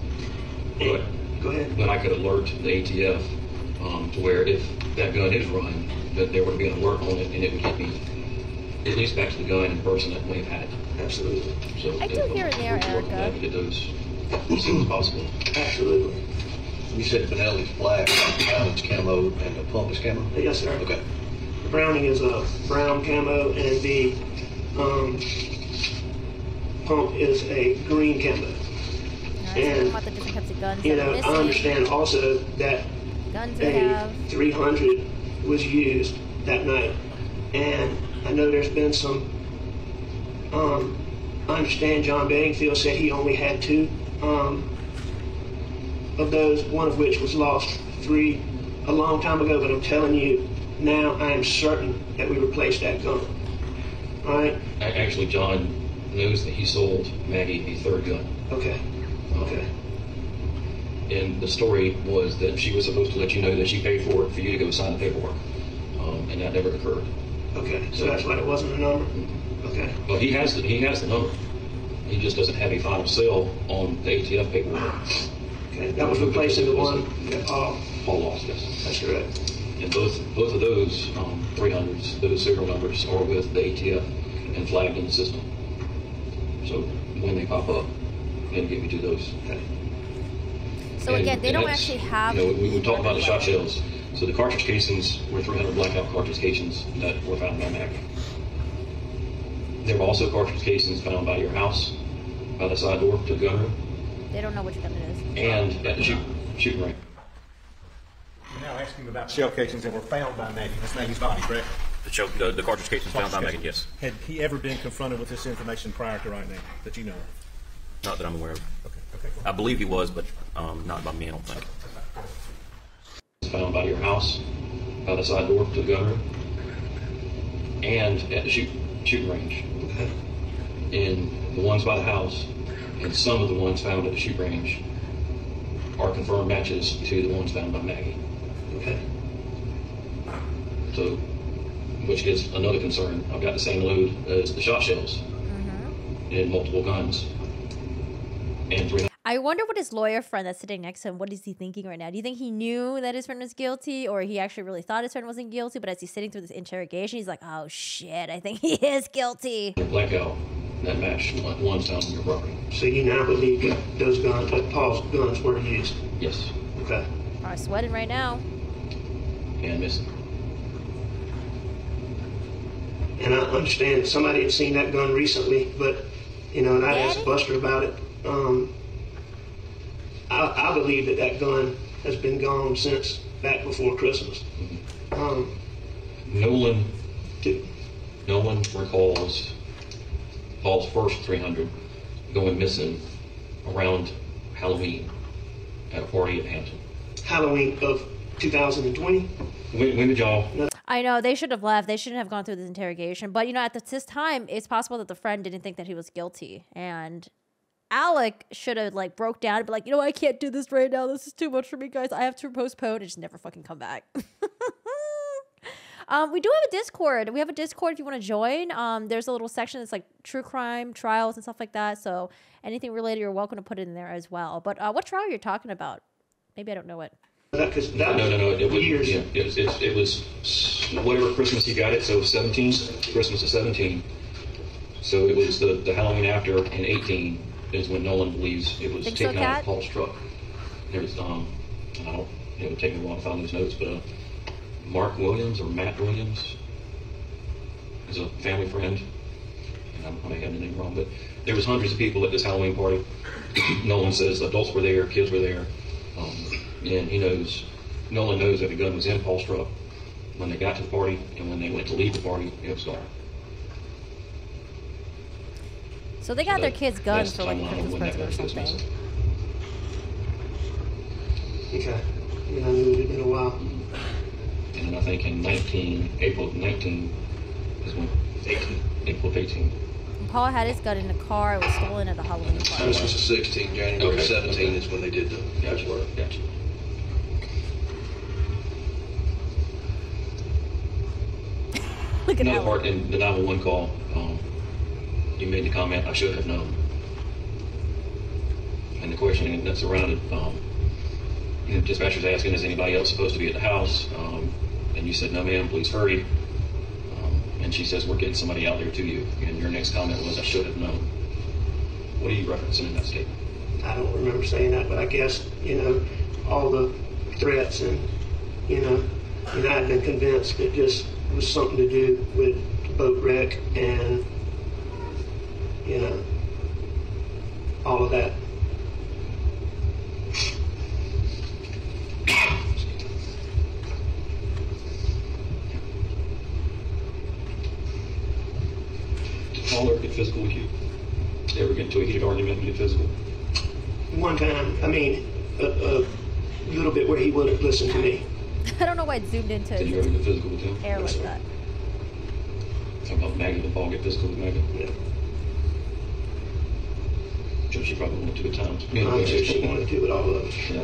But go ahead. But I could alert the ATF to where if that gun is run, that there would be an alert on it, and it would get me at least back to the gun and the person that may have had it. Absolutely. So I do here and there, Erica. To get those as soon as possible. Absolutely. You said Benelli's black, Browning camo, and the pump is camo? Yes, sir. Okay. The Browning is a brown camo, and the pump is a green camo. And about the different types of guns you know, I understand also that a 300 was used that night, and I know there's been some. I understand John Bedingfield said he only had 2 of those, one of which was lost 3 a long time ago. But I'm telling you, now I am certain that we replaced that gun. All right. Actually, John knows that he sold Maggie a 3rd gun. Okay. Okay. And the story was that she was supposed to let you know that she paid for it for you to go sign the paperwork. And that never occurred. Okay, so that's why it wasn't a number? Okay. Well, he has the number. He just doesn't have a final sale on the ATF paperwork. Okay, that was replacing the one that Paul lost, yes. That's correct. And both of those 300s, those serial numbers are with the ATF and flagged in the system. So when they pop up, it'll get me to those. Okay. So again, they don't actually have. You know, we talk about the shot shells. So the cartridge casings were 300 blackout cartridge casings that were found by Maggie. There were also cartridge casings found by your house, by the side door to the gun room. They don't know which gun it is. And at the shooting range. You're now asking about shell casings that were found by Maggie. That's Maggie's body, correct? The cartridge casings found by Maggie, yes. Had he ever been confronted with this information prior to right now that you know of? Not that I'm aware of. Okay. Cool. I believe he was, but not by me, I don't think. Found by your house, by the side door to the gun room, and at the shooting range. Okay. And the ones by the house, and some of the ones found at the shooting range, are confirmed matches to the ones found by Maggie. Okay. So, which is another concern. I've got the same load as the shot shells in multiple guns, and 300. I wonder what his lawyer friend that's sitting next to him, what is he thinking right now? Do you think he knew that his friend was guilty, or he actually really thought his friend wasn't guilty, but as he's sitting through this interrogation, he's like, oh shit, I think he is guilty. Blackout that matched ones found on your property. So you now believe that those guns, that Paul's guns were used? Yes. Okay. I'm sweating right now. And missing. And I understand somebody had seen that gun recently, but, you know, and I asked Buster about it. I believe that gun has been gone since back before Christmas. Nolan recalls Paul's first 300 going missing around Halloween at a party at Hampton. Halloween of 2020? When did y'all? I know, they should have left. They shouldn't have gone through this interrogation. But, you know, at this time, it's possible that the friend didn't think that he was guilty. And Alec should have, like, broke down and be like, you know, I can't do this right now. This is too much for me, guys. I have to postpone and just never fucking come back. We do have a Discord. We have a Discord if you want to join. There's a little section that's like true crime trials and stuff like that. So anything related, you're welcome to put it in there as well. But what trial are you talking about? Maybe I don't know it. No. It was whatever Christmas you got it. So 17, Christmas of 17. So it was the Halloween after in 18 is when Nolan believes it was taken out of Paul's truck. There was it would take me a while to find those notes, but Mark Williams or Matt Williams is a family friend. And I may have the name wrong, but there was hundreds of people at this Halloween party. Nolan says adults were there, kids were there. And Nolan knows that the gun was in Paul's truck when they got to the party, and when they went to leave the party, it was gone. So they got their kids' guns for like a Christmas present or something. Okay. Yeah, I knew it had been a while. And then I think in April of 19 is when, April of 18. And Paul had his gun in the car. It was stolen at the Halloween party. Christmas of 16, January 17 is when they did the work. Gotcha. Look at another that part in the 911 call, you made the comment, I should have known. And the questioning that surrounded, dispatcher's asking, is anybody else supposed to be at the house? And you said, no ma'am, please hurry. And she says, we're getting somebody out there to you. And your next comment was, I should have known. What are you referencing in that statement? I don't remember saying that, but I guess, all the threats and, I've been convinced it just was something to do with the boat wreck and, all of that. Did Paul ever get physical with you? Did they ever get into a heated argument and get physical? One time, a little bit where he wouldn't listen to me. I don't know why it zoomed into Did you ever get physical with him? air like that. Talk about Maggie. Did Paul get physical with Maggie? Yeah. So she probably wanted to at times. I'm sure she wanted to with all of us. Yeah.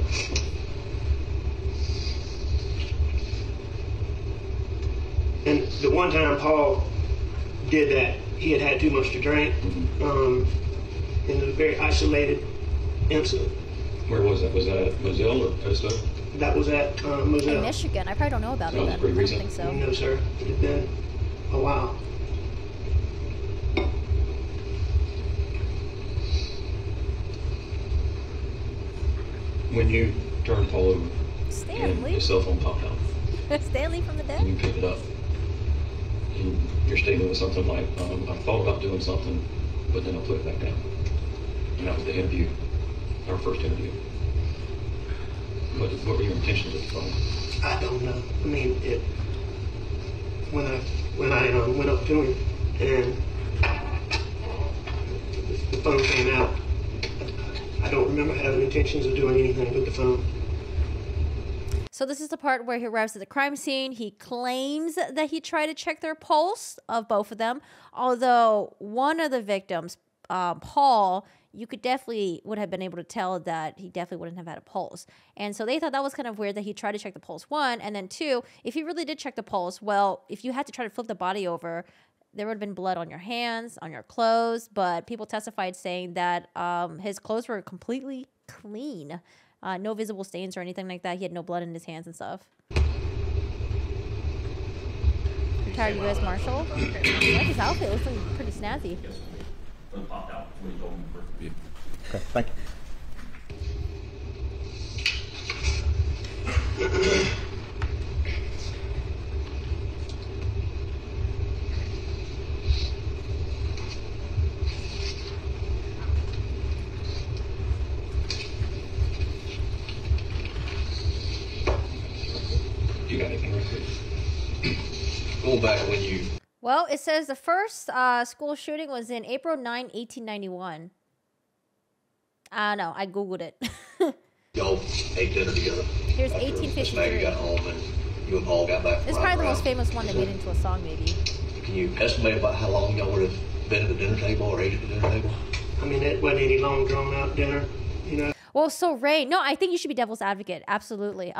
And the one time Paul did that, he had too much to drink. And it was a very isolated incident. Where was that? Was that at Moselle or Costa? That was at Moselle. In Michigan. I probably don't know about it then. I don't think so. No, sir. It had been a while. When you turned Paul over Stanley. and his cell phone popped out, Stanley from the dead? and you picked it up, and your statement was something like, I thought about doing something, but then I put it back down. And that was the interview, our first interview. What were your intentions with the phone? I don't know. I mean, when I went up to him and the phone came out, I don't remember having intentions of doing anything with the phone. So this is the part where he arrives at the crime scene. He claims that he tried to check their pulse of both of them, although one of the victims, Paul, you would have been able to tell that he definitely wouldn't have had a pulse. And so they thought that was kind of weird that he tried to check the pulse, one. And then two, if he really did check the pulse, well, if you had to try to flip the body over, there would have been blood on your hands, on your clothes. But people testified saying that his clothes were completely clean. No visible stains or anything like that. He had no blood in his hands and stuff. Retired U.S. Marshal. I like his outfit. It looks like pretty snazzy. Okay, thank you. You got anything real quick? Going back when you... Well, it says the first school shooting was in April 9, 1891. I don't know. I Googled it. Y'all ate dinner together. Here's after 1853. Miss Maggie got home and you and Paul got back. It's probably the most famous one that made into a song, maybe. Can you estimate about how long y'all would have been at the dinner table or ate at the dinner table? I mean, it wasn't any long drawn out dinner, you know. Well, so Ray, no, I think you should be devil's advocate. Absolutely.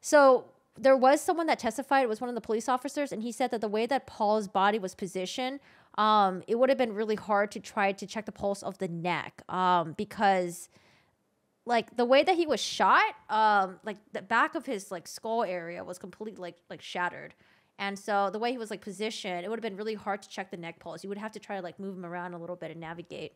So there was someone that testified. It was one of the police officers, and he said that the way that Paul's body was positioned, it would have been really hard to try to check the pulse of the neck, because like the way that he was shot, like the back of his like skull area was completely like shattered. And so the way he was like positioned, it would have been really hard to check the neck pulse. You would have to try to like move him around a little bit and navigate.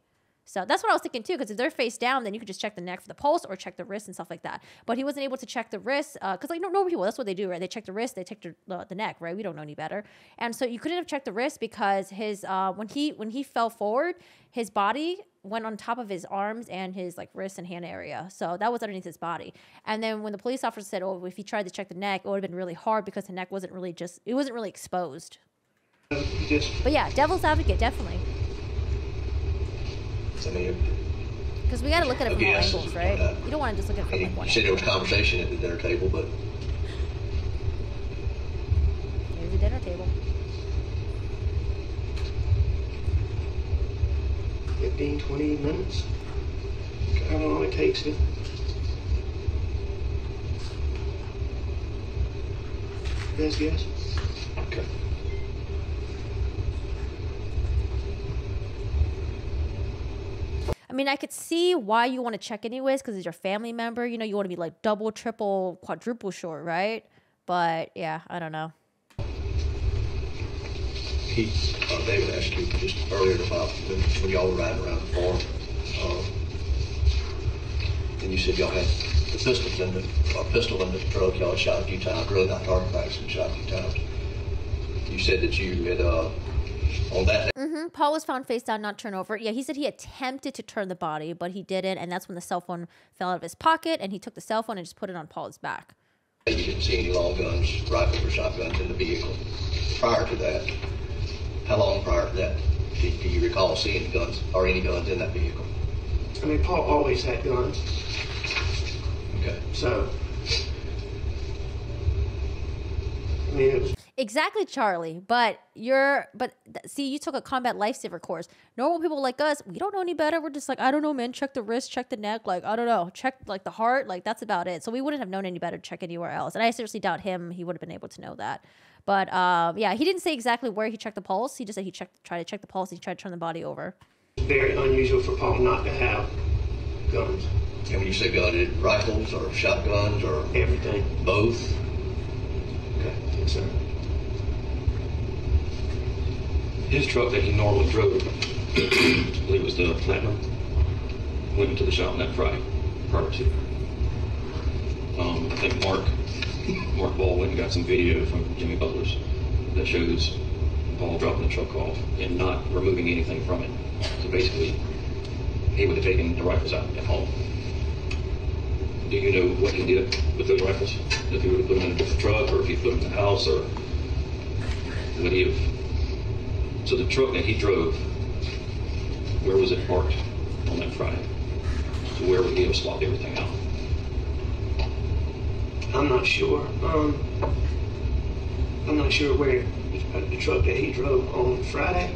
So that's what I was thinking too, because if they're face down, then you could just check the neck for the pulse or check the wrist and stuff like that. But he wasn't able to check the wrist because like normal people, that's what they do, right? They check the wrist, they check the neck, right? We don't know any better. And so you couldn't have checked the wrist because his when he fell forward, his body went on top of his arms and his like wrist and hand area. So that was underneath his body. And then when the police officer said, "Oh, if he tried to check the neck, it would have been really hard because the neck wasn't really exposed." But yeah, devil's advocate, definitely. I mean, because we got to look at it from all angles, right? You don't want to just look at it from like one you said there was conversation at the dinner table, but... Here's the dinner table. 15, 20 minutes. How long it takes to... Best guess? Okay. I mean, I could see why you want to check anyways, because it's your family member. You know, you want to be like double, triple, quadruple sure, right? But yeah, I don't know. David asked you just earlier about when y'all were riding around the farm, and you said y'all had the pistol in the truck. Y'all had shot a few times, really not target practice, and shot a few times. You said that you had on that. Paul was found face down, not turn over. Yeah, he said he attempted to turn the body, but he didn't, and that's when the cell phone fell out of his pocket, and he took the cell phone and just put it on Paul's back. You didn't see any long guns, rifles, or shotguns in the vehicle. Prior to that, how long prior to that do you recall seeing guns or any guns in that vehicle? I mean, Paul always had guns. Okay. So, I mean, Exactly, Charlie. See, you took a combat lifesaver course. Normal people like us, we don't know any better. We're just like, I don't know, man. Check the wrist, check the neck. Like, I don't know. Check like the heart. Like, that's about it. So we wouldn't have known any better to check anywhere else. And I seriously doubt him. He would have been able to know that. But yeah, he didn't say exactly where he checked the pulse. He just said he tried to check the pulse. He tried to turn the body over. It's very unusual for Paul not to have guns. And when you say gun, is it rifles or shotguns or everything? Both? Okay, yes, sir. His truck that he normally drove, I believe it was the Platinum, went into the shop that Friday prior to. I think Mark Ball went and got some video from Jimmy Butler's that shows Paul dropping the truck off and not removing anything from it. So basically, he would have taken the rifles out at home. Do you know what he did with those rifles? If he would have put them in a different truck, or if he put them in the house, or would he have? So the truck that he drove, where was it parked on that Friday? So where would he have swapped everything out? I'm not sure. I'm not sure where the truck that he drove on Friday.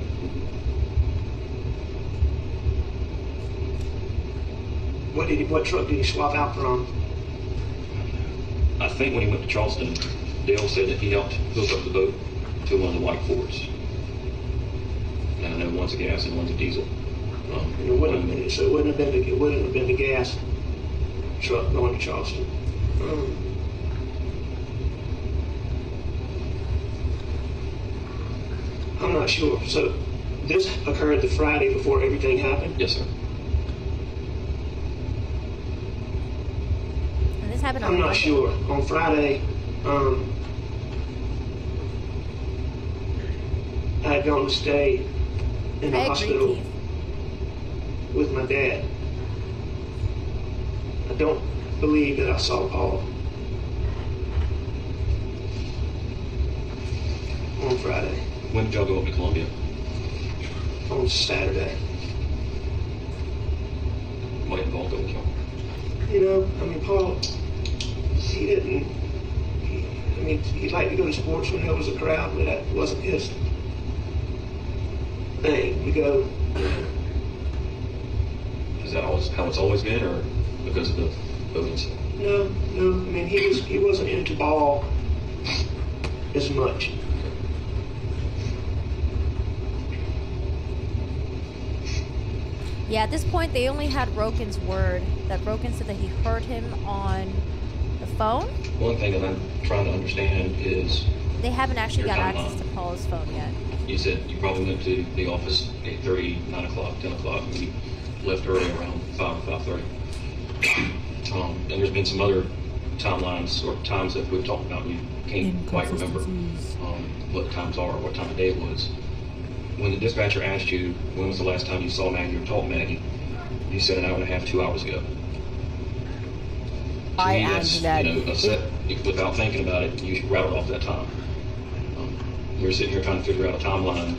What truck did he swap out from? I think when he went to Charleston, Dale said that he helped hook up the boat to one of the white Fords. And I know one's a gas and one's a diesel. It wouldn't have been the gas truck going to Charleston. I'm not sure. So this occurred the Friday before everything happened? Yes, sir. And this happened on I'm not sure. On Friday, I had gone to stay in the hospital with my dad. I don't believe that I saw Paul on Friday. When did y'all go up to Columbia? On Saturday. What did Paul go with y'all? You know, I mean, Paul, he didn't, he liked to go to sports when there was a crowd, but that wasn't his thing. We go, Is that always how it's always been, or because of the boats? No. I mean, he wasn't into ball as much. Yeah, at this point, they only had Roken's word that Roken said that he heard him on the phone. One thing that I'm trying to understand is They haven't actually your got timeline. access to Paul's phone yet. You said you probably went to the office 8:30, 9 o'clock, 10 o'clock, and you left early around 5:30. And there's been some other timelines or times that we've talked about and you can't quite remember what times are or what time of day it was. When the dispatcher asked you when was the last time you saw Maggie or talked to Maggie, you said an hour and a half, 2 hours ago. I To me, answered that. You know, a set, without thinking about it, you rattled off that time. We're sitting here trying to figure out a timeline.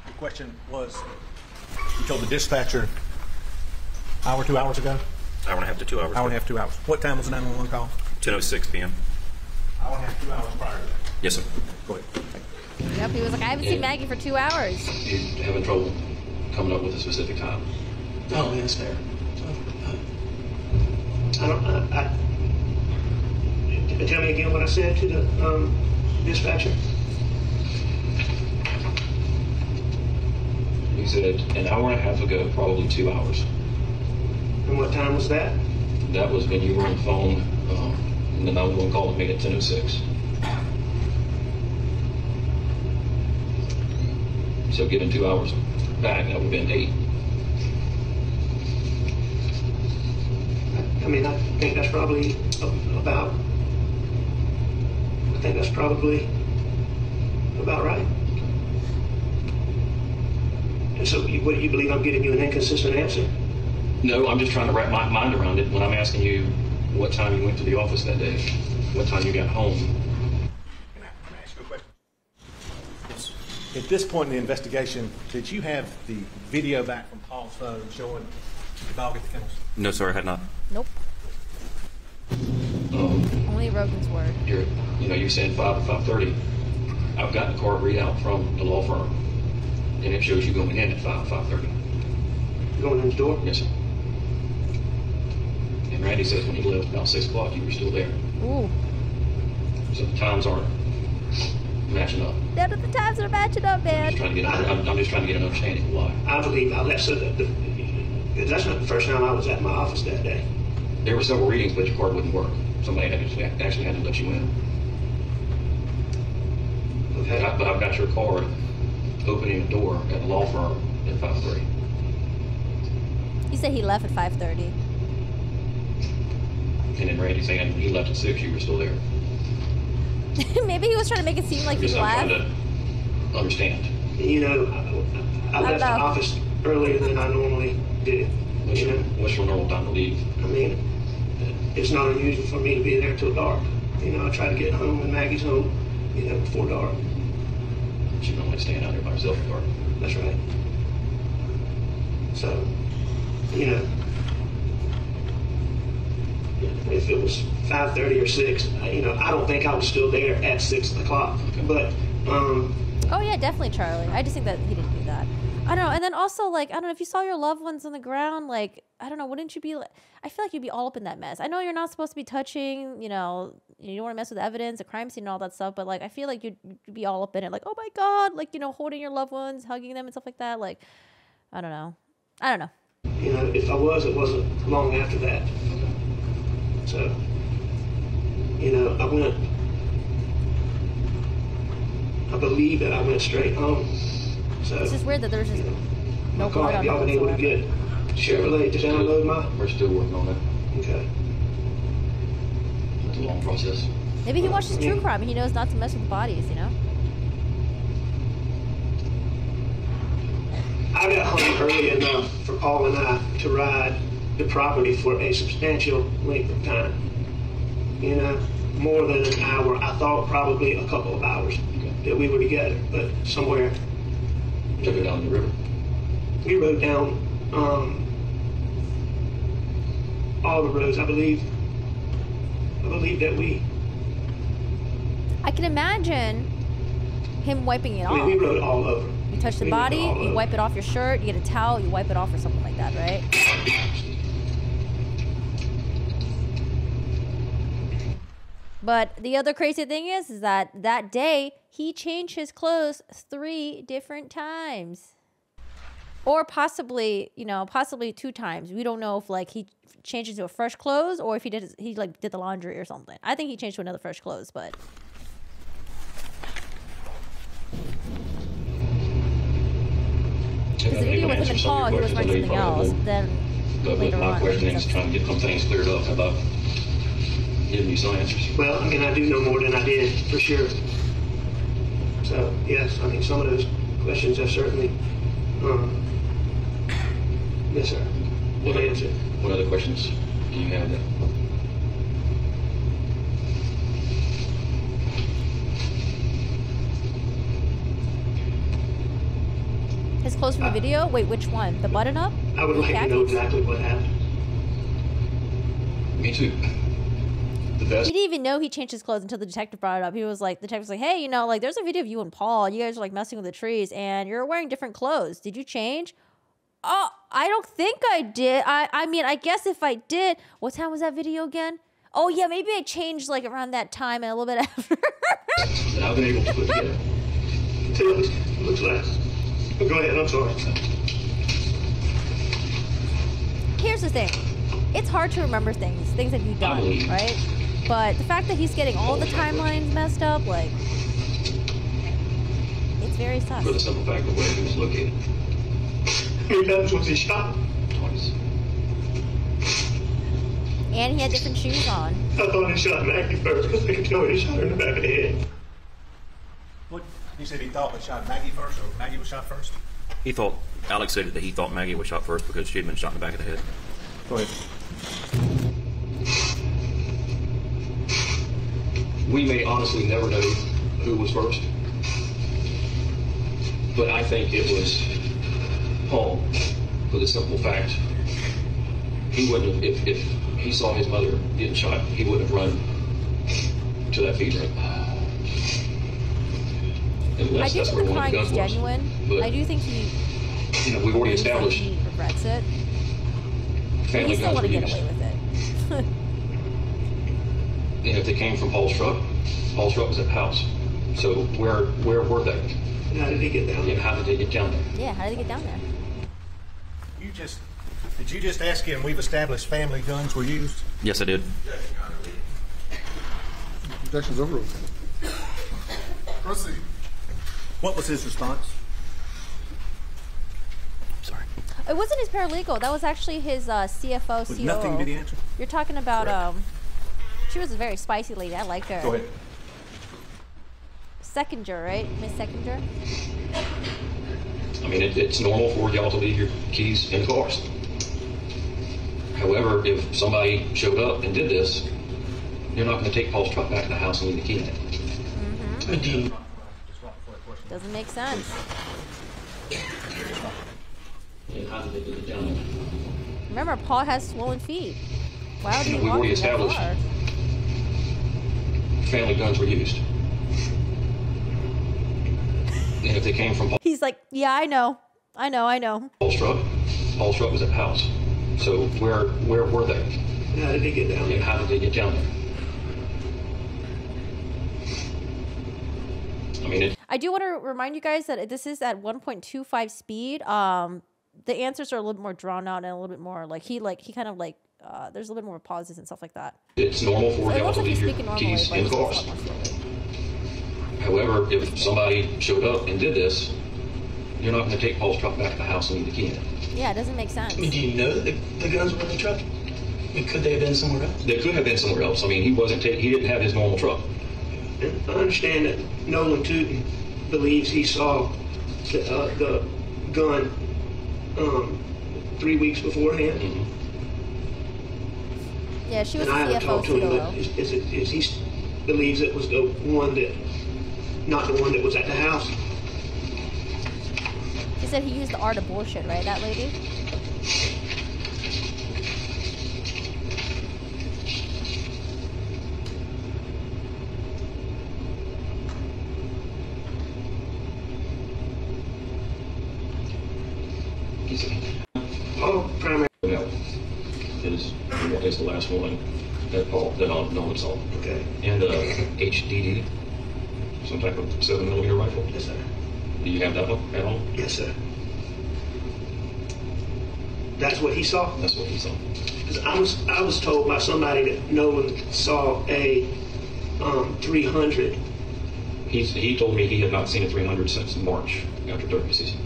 The question was, you told the dispatcher hour, 2 hours ago? Hour and a half to 2 hours. Hour and a half, 2 hours. What time was the 911 call? 10:06 p.m. Hour and a half, 2 hours prior to that. Yes, sir. Go ahead. Yep, he was like, I haven't seen Maggie for 2 hours. You're having trouble coming up with a specific time. Oh, yeah, that's fair. Tell me again what I said to the dispatcher. You said an hour and a half ago, probably 2 hours. And what time was that? That was when you were on the phone, and the 911 call was made at 10:06. So given 2 hours back, that would have been 8. I mean, I think that's probably about right. And so, what do you believe I'm giving you an inconsistent answer? No, I'm just trying to wrap my mind around it when I'm asking you what time you went to the office that day, what time you got home. Can I ask you a question? At this point in the investigation, did you have the video back from Paul's phone showing the dog at the kennels? No, sir, I had not. Nope. Only Only Rogan's word. You're saying 5 to 5:30. I've gotten a card readout from the law firm, and it shows you going in at 5 to 5:30. Going in the door? Yes, sir. And Randy says when he left about 6 o'clock, you were still there. Ooh. So the times aren't matching up. None of the times are matching up, man. I'm just trying to get an understanding of why. I believe I left. That's not the first time I was at my office that day. There were several readings, but your card wouldn't work. Somebody actually had to let you in. Okay. But I've got your card opening the door at the law firm at 5:30. He said he left at 5:30. And then Randy saying he left at 6, you were still there. Maybe he was trying to make it seem like he I'm left. trying to understand. I left the office earlier than I normally did. What's your normal time to leave? I mean, it's not unusual for me to be there till dark. I try to get home when Maggie's home, before dark. She don't like staying out there by herself in the dark. That's right. So, if it was 5:30 or 6, I don't think I was still there at 6 o'clock. But, Oh yeah, definitely Charlie. I just think that he didn't do that. I don't know. And then also, like, I don't know, if you saw your loved ones on the ground, like, I don't know, wouldn't you be like, I feel like you'd be all up in that mess. I know you're not supposed to be touching, you don't want to mess with evidence, a crime scene and all that stuff, but like, I feel like you'd be all up in it, like, oh my God, like, holding your loved ones, hugging them and stuff like that. Like, I don't know. If I was, it wasn't long after that. So, I believe that I went straight home. So it's just weird that there's just no blood on it. Y'all been able to get Chevrolet to download mine? We're still working on it. Okay. It's a long process. Maybe he watches true crime and he knows not to mess with bodies, I got home early enough for Paul and I to ride the property for a substantial length of time. More than an hour. I thought probably a couple of hours that we were together, but somewhere. Took it down the river. We rode down all the roads. I believe that we. I can imagine him wiping it off. We rode all over. You touch the body, you wipe it off your shirt, you get a towel, you wipe it off or something like that, right? But the other crazy thing is that day, he changed his clothes 3 different times. Or possibly 2 times. We don't know if like he changed into a fresh clothes or if he did the laundry or something. I think he changed to another fresh clothes, but because the video with him and Paul, he was wearing something else. Then later on, my question is trying to get some things cleared up. How about giving you some answers? Well, I do know more than I did, for sure. So, yes, some of those questions have certainly, yes, sir. What other questions do you have then? his clothes from the video? Wait, which one? The button up? I would like to know exactly what happened. Me too. He didn't even know he changed his clothes until the detective brought it up. He was like, the detective was like, hey, there's a video of you and Paul. You guys are like messing with the trees and you're wearing different clothes. Did you change? Oh, I don't think I did. I guess if I did, what time was that video again? Oh yeah, maybe I changed like around that time and a little bit after. And I've been able to put together. Looks like. Go ahead, I'm sorry. Here's the thing. It's hard to remember things that you've done, right? But the fact that he's getting all the timelines messed up, like, it's very sus. For the simple fact of where he was located. How many times was he shot? Twice. And he had different shoes on. I thought he shot Maggie first because they could tell he shot her in the back of the head. What? He said he thought he shot Maggie first, or Maggie was shot first? Alex said that he thought Maggie was shot first because she had been shot in the back of the head. Go ahead. We may honestly never know who was first, but I think it was Paul, for the simple fact he wouldn't have, if he saw his mother getting shot, he wouldn't have run to that feed ring. I do think the crime is genuine. I do think he. You know, we've already established. He regrets it. Family He still guns want to were get used. away with it. And if they came from Paul's truck was at the house. So where were they? And how did they get down there? And how did they get down there? Yeah, how did they get down there? Did you just ask him, we've established family guns were used? Yes, I did. Objection's overruled. Proceed. What was his response? Sorry. It wasn't his paralegal. That was actually his CFO, With COO. nothing did he answer? You're talking about, she was a very spicy lady. I liked her. Go ahead. Seconder, right? Miss Seconder? I mean, it's normal for y'all to leave your keys in the cars. However, if somebody showed up and did this, you're not going to take Paul's truck back to the house and leave the key in it. Mm-hmm. Doesn't make sense. And how did they get it down there? Remember, Paul has swollen feet. Why would he We've walk already in that established far? family guns were used. And if they came from He's like, yeah, I know. Paul's truck was at the house. So where were they? And how did they get down there? And how did they get down there? I mean, I do want to remind you guys that this is at 1.25 speed. The answers are a little bit more drawn out and a little bit more there's a little bit more pauses and stuff like that. it's normal for So it y'all looks to like he's leave your speaking normally, keys but in he's the a cars. lot more slowly. However, if somebody showed up and did this, you're not going to take Paul's truck back to the house and leave the key in it. Yeah, it doesn't make sense. I mean, do you know that the guns were in the truck? I mean, could they have been somewhere else? They could have been somewhere else. I mean, he didn't have his normal truck. And I understand that Nolan Tootin believes he saw the gun 3 weeks beforehand. Mm-hmm. Yeah, she was And I the haven't CFO, talked to him, COO. but is he believes it was not the one that was at the house? He said he used the art of bullshit, right, that lady? Oh, primary. No, is the last one that Nolan saw. Okay. And HDD, some type of 7mm rifle. Yes, sir. Do you have that one at home? Yes, sir. That's what he saw? That's what he saw. Because I was told by somebody that Nolan saw a 300. He told me he had not seen a 300 since March after turkey season.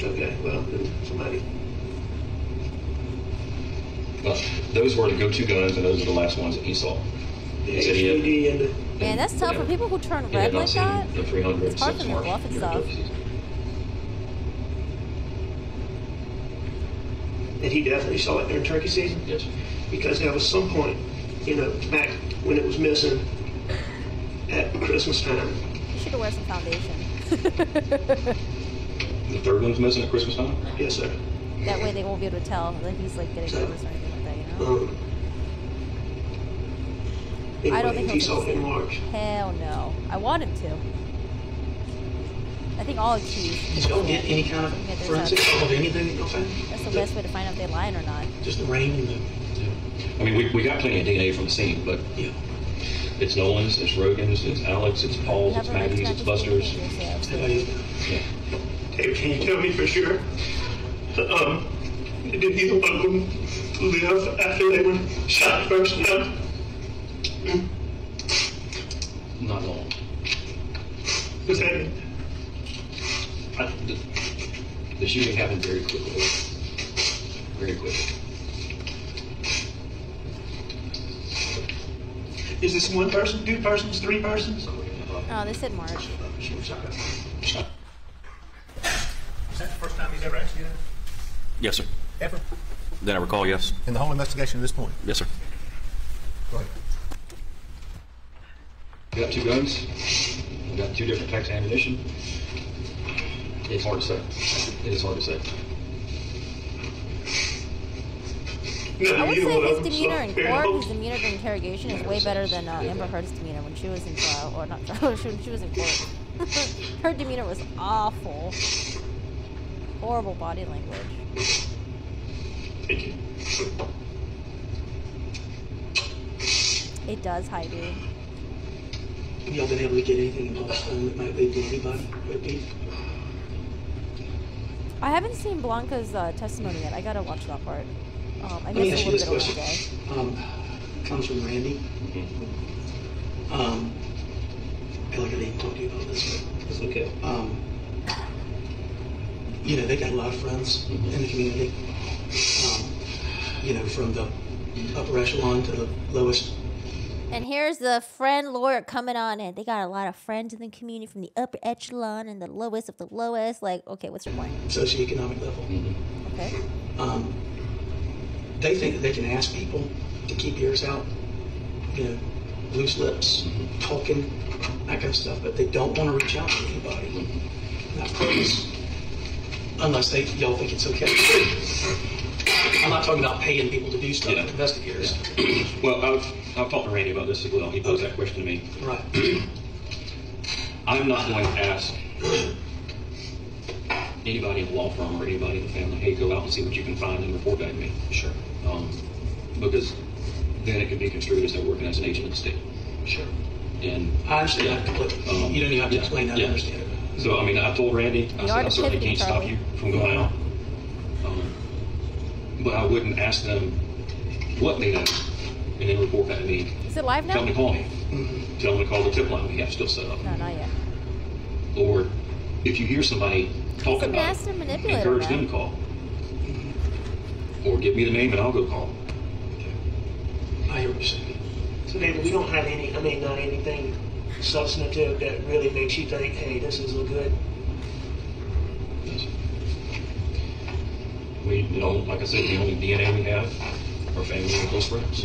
Okay, well, then somebody. But those were the go-to guns, and those are the last ones that he saw. The He said he had- HDD and the. Man, that's tough for people who turn he red had not like seen that. the 300 It's hard since for them to March bluff and during stuff. turkey season. And he definitely saw it during turkey season? Yes. Because there was some point, back when it was missing at Christmas time. You should have wear some foundation. The third one's missing at Christmas time? Yes, sir. That way they won't be able to tell that he's getting nervous or anything like that, you know? Anyway, I don't think he saw it in March. Hell no. I want him to. I think all accused. Did y'all get any kind of forensic of anything that y'all found? That's the best way to find out if they're lying or not. Just the rain and the... I mean, we got plenty of DNA from the scene, but Yeah. it's Nolan's, it's Rogan's, it's Alex, it's Paul's, it's Maggie's, it's Buster's. How about you? Yeah. Hey, can you tell me for sure? Did either one of them live after they were shot first? No. Not long. Okay. The shooting happened very quickly. Very quickly. Is this one person, 2 persons, 3 persons? Oh, they said March. Is that the first time he's ever asked you that? Yes, sir. Ever? That I recall, yes. In the whole investigation at this point? Yes, sir. Go ahead. We got 2 guns. We got 2 different types of ammunition. It's hard to say. It is hard to say. I would say his demeanor in court, his demeanor during interrogation is way better than Amber Heard's demeanor when she was in trial, or not trial, when she was in court. Her demeanor was awful. Horrible body language. Thank you. It does, Heidi. Have y'all been able to get anything involved that might lead to anybody with beef? I haven't seen Blanca's testimony yet. I gotta watch that part. I Let me missed ask a you little this bit of question. Comes from Randy. I feel like I didn't talk to you about this, but it's okay. You know, they got a lot of friends in the community. You know, from the upper echelon to the lowest. And here's the friend lawyer coming on in. They got a lot of friends in the community from the upper echelon and the lowest of the lowest. Like, okay, what's your point? Socioeconomic level. Okay. They think that they can ask people to keep ears out, you know, loose lips, talking, that kind of stuff, but they don't want to reach out to anybody. Not purpose. Unless y'all think it's okay. I'm not talking about paying people to do stuff, investigators. Well, I've talked to Randy about this as well. He posed that question to me. Right. I'm not going to ask anybody in the law firm or anybody in the family, hey, go out and see what you can find and report back to me. Sure. Because then it could be construed as they're working as an agent of the state. Sure. And I understand that completely. You don't even have to explain that. I understand it. So, I mean, I told Randy, I said, I certainly can't stop you from going out. But I wouldn't ask them what they know and then report back to me. Is it live now? Tell them to call me. Tell them to call the tip line we have still set up. No, not yet. Or if you hear somebody talking about it, encourage them to call. Or give me the name and I'll go call them. I hear what you're saying. So, David, we don't have any, not anything substantive that really makes you think, hey, this is good. We, you know, like I said, the only DNA we have are family and close friends.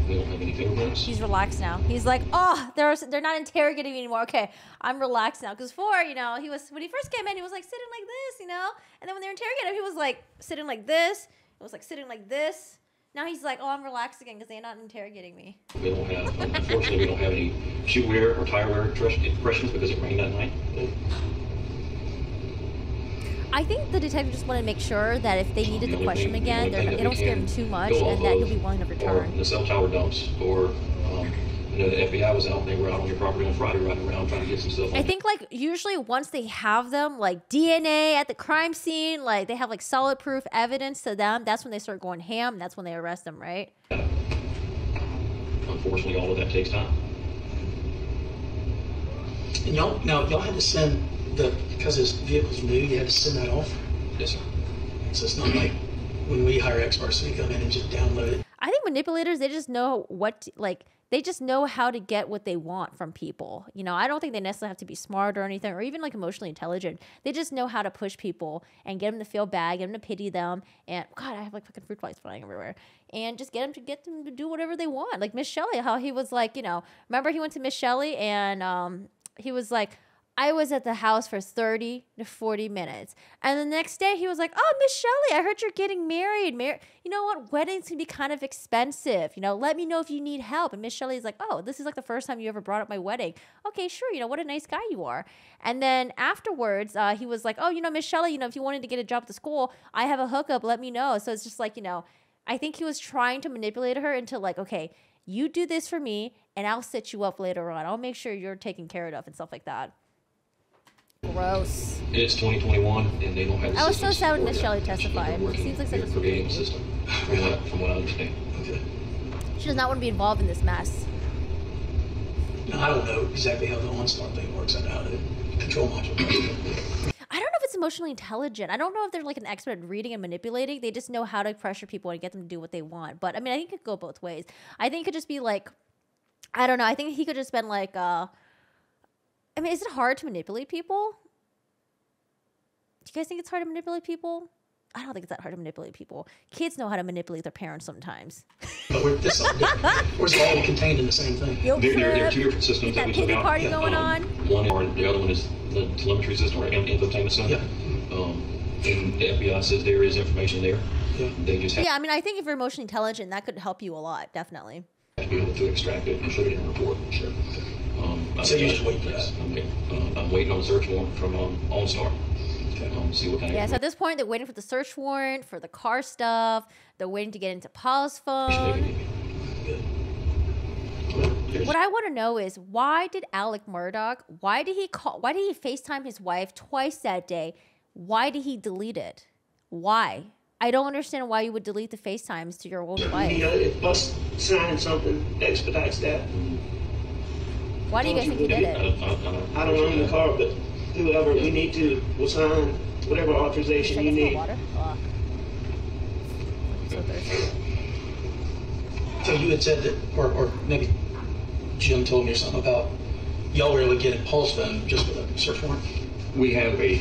We don't have any fingerprints. He's relaxed now. He's like, oh, they're not interrogating me anymore. Okay, I'm relaxed now. Because before, you know, when he first came in, he was like sitting like this, you know? And then when they interrogated him, he was like sitting like this. It was like sitting like this. Now he's like, oh, I'm relaxed again because they're not interrogating me. We don't have, unfortunately, we don't have any shoe wear or tire wear impressions because it rained that night. I think the detective just wanted to make sure that if they needed to question him again, they don't scare him too much and that he'll be willing to return. Or the cell tower dumps, or, you know, the FBI was out, they were out on your property on Friday riding around trying to get some stuff. I think, like, usually once they have them, like, DNA at the crime scene, like, they have, like, solid proof evidence to them, that's when they start going ham, and that's when they arrest them, right? Unfortunately, all of that takes time. And y'all had to send because his vehicle's new, you had to send that off? Yes, sir. So it's not like when we hire experts to come in and just download it. I think manipulators, they just know they just know how to get what they want from people. You know, I don't think they necessarily have to be smart or anything, or even like emotionally intelligent. They just know how to push people and get them to feel bad, get them to pity them. And God, I have like fucking fruit flies flying everywhere. And just get them to do whatever they want. Like Miss Shelley, how he was like, you know, remember he went to Miss Shelley and he was like, I was at the house for 30 to 40 minutes. And the next day he was like, oh, Miss Shelley, I heard you're getting married. You know what? Weddings can be kind of expensive. You know, let me know if you need help. And Miss Shelley's like, oh, this is like the first time you ever brought up my wedding. Okay, sure. You know, what a nice guy you are. And then afterwards, he was like, oh, you know, Miss Shelley, you know, if you wanted to get a job at the school, I have a hookup. Let me know. So it's just like, you know, I think he was trying to manipulate her into like, okay, you do this for me and I'll set you up later on. I'll make sure you're taken care of and stuff like that. Gross. It's 2021, and they don't have the I was so systems sad when for Miss that. Shelley testified. It seems like such a sweet lady. System, from what I understand. Okay. She does not want to be involved in this mess. Now, I don't know exactly how the OnStar thing works. I know how to control module. I don't know if it's emotionally intelligent. I don't know if they're like an expert at reading and manipulating. They just know how to pressure people and get them to do what they want. But I mean, I think it could go both ways. I think it could just be like, I don't know. I think he could just been like, I mean, is it hard to manipulate people? Do you guys think it's hard to manipulate people? I don't think it's that hard to manipulate people. Kids know how to manipulate their parents sometimes. But we're all contained in the same thing. There are two different systems that we took out. Party going on. The other one is the telemetry system or infotainment system. Yeah. And the FBI says there is information there. They just have Yeah, I mean, I think if you're emotionally intelligent, that could help you a lot, definitely. to be able to extract it and put it in a report. Sure. So you're just waiting for that? I'm waiting on the search warrant from OnStar. See what kind of. Yeah, so at this point, they're waiting for the search warrant, for the car stuff. They're waiting to get into Paul's phone. What I want to know is, why did Alec Murdaugh, why did he FaceTime his wife twice that day? Why did he delete it? Why? I don't understand why you would delete the FaceTimes to your own wife. If us signing something expedites that. Why do you guys think he did it? I don't own the car, but whoever we need to will sign whatever authorization you need. Water? Oh. So thirsty. So you had said that, or maybe Jim told me or something about y'all were able to get in Paul's phone just with a search warrant. We have a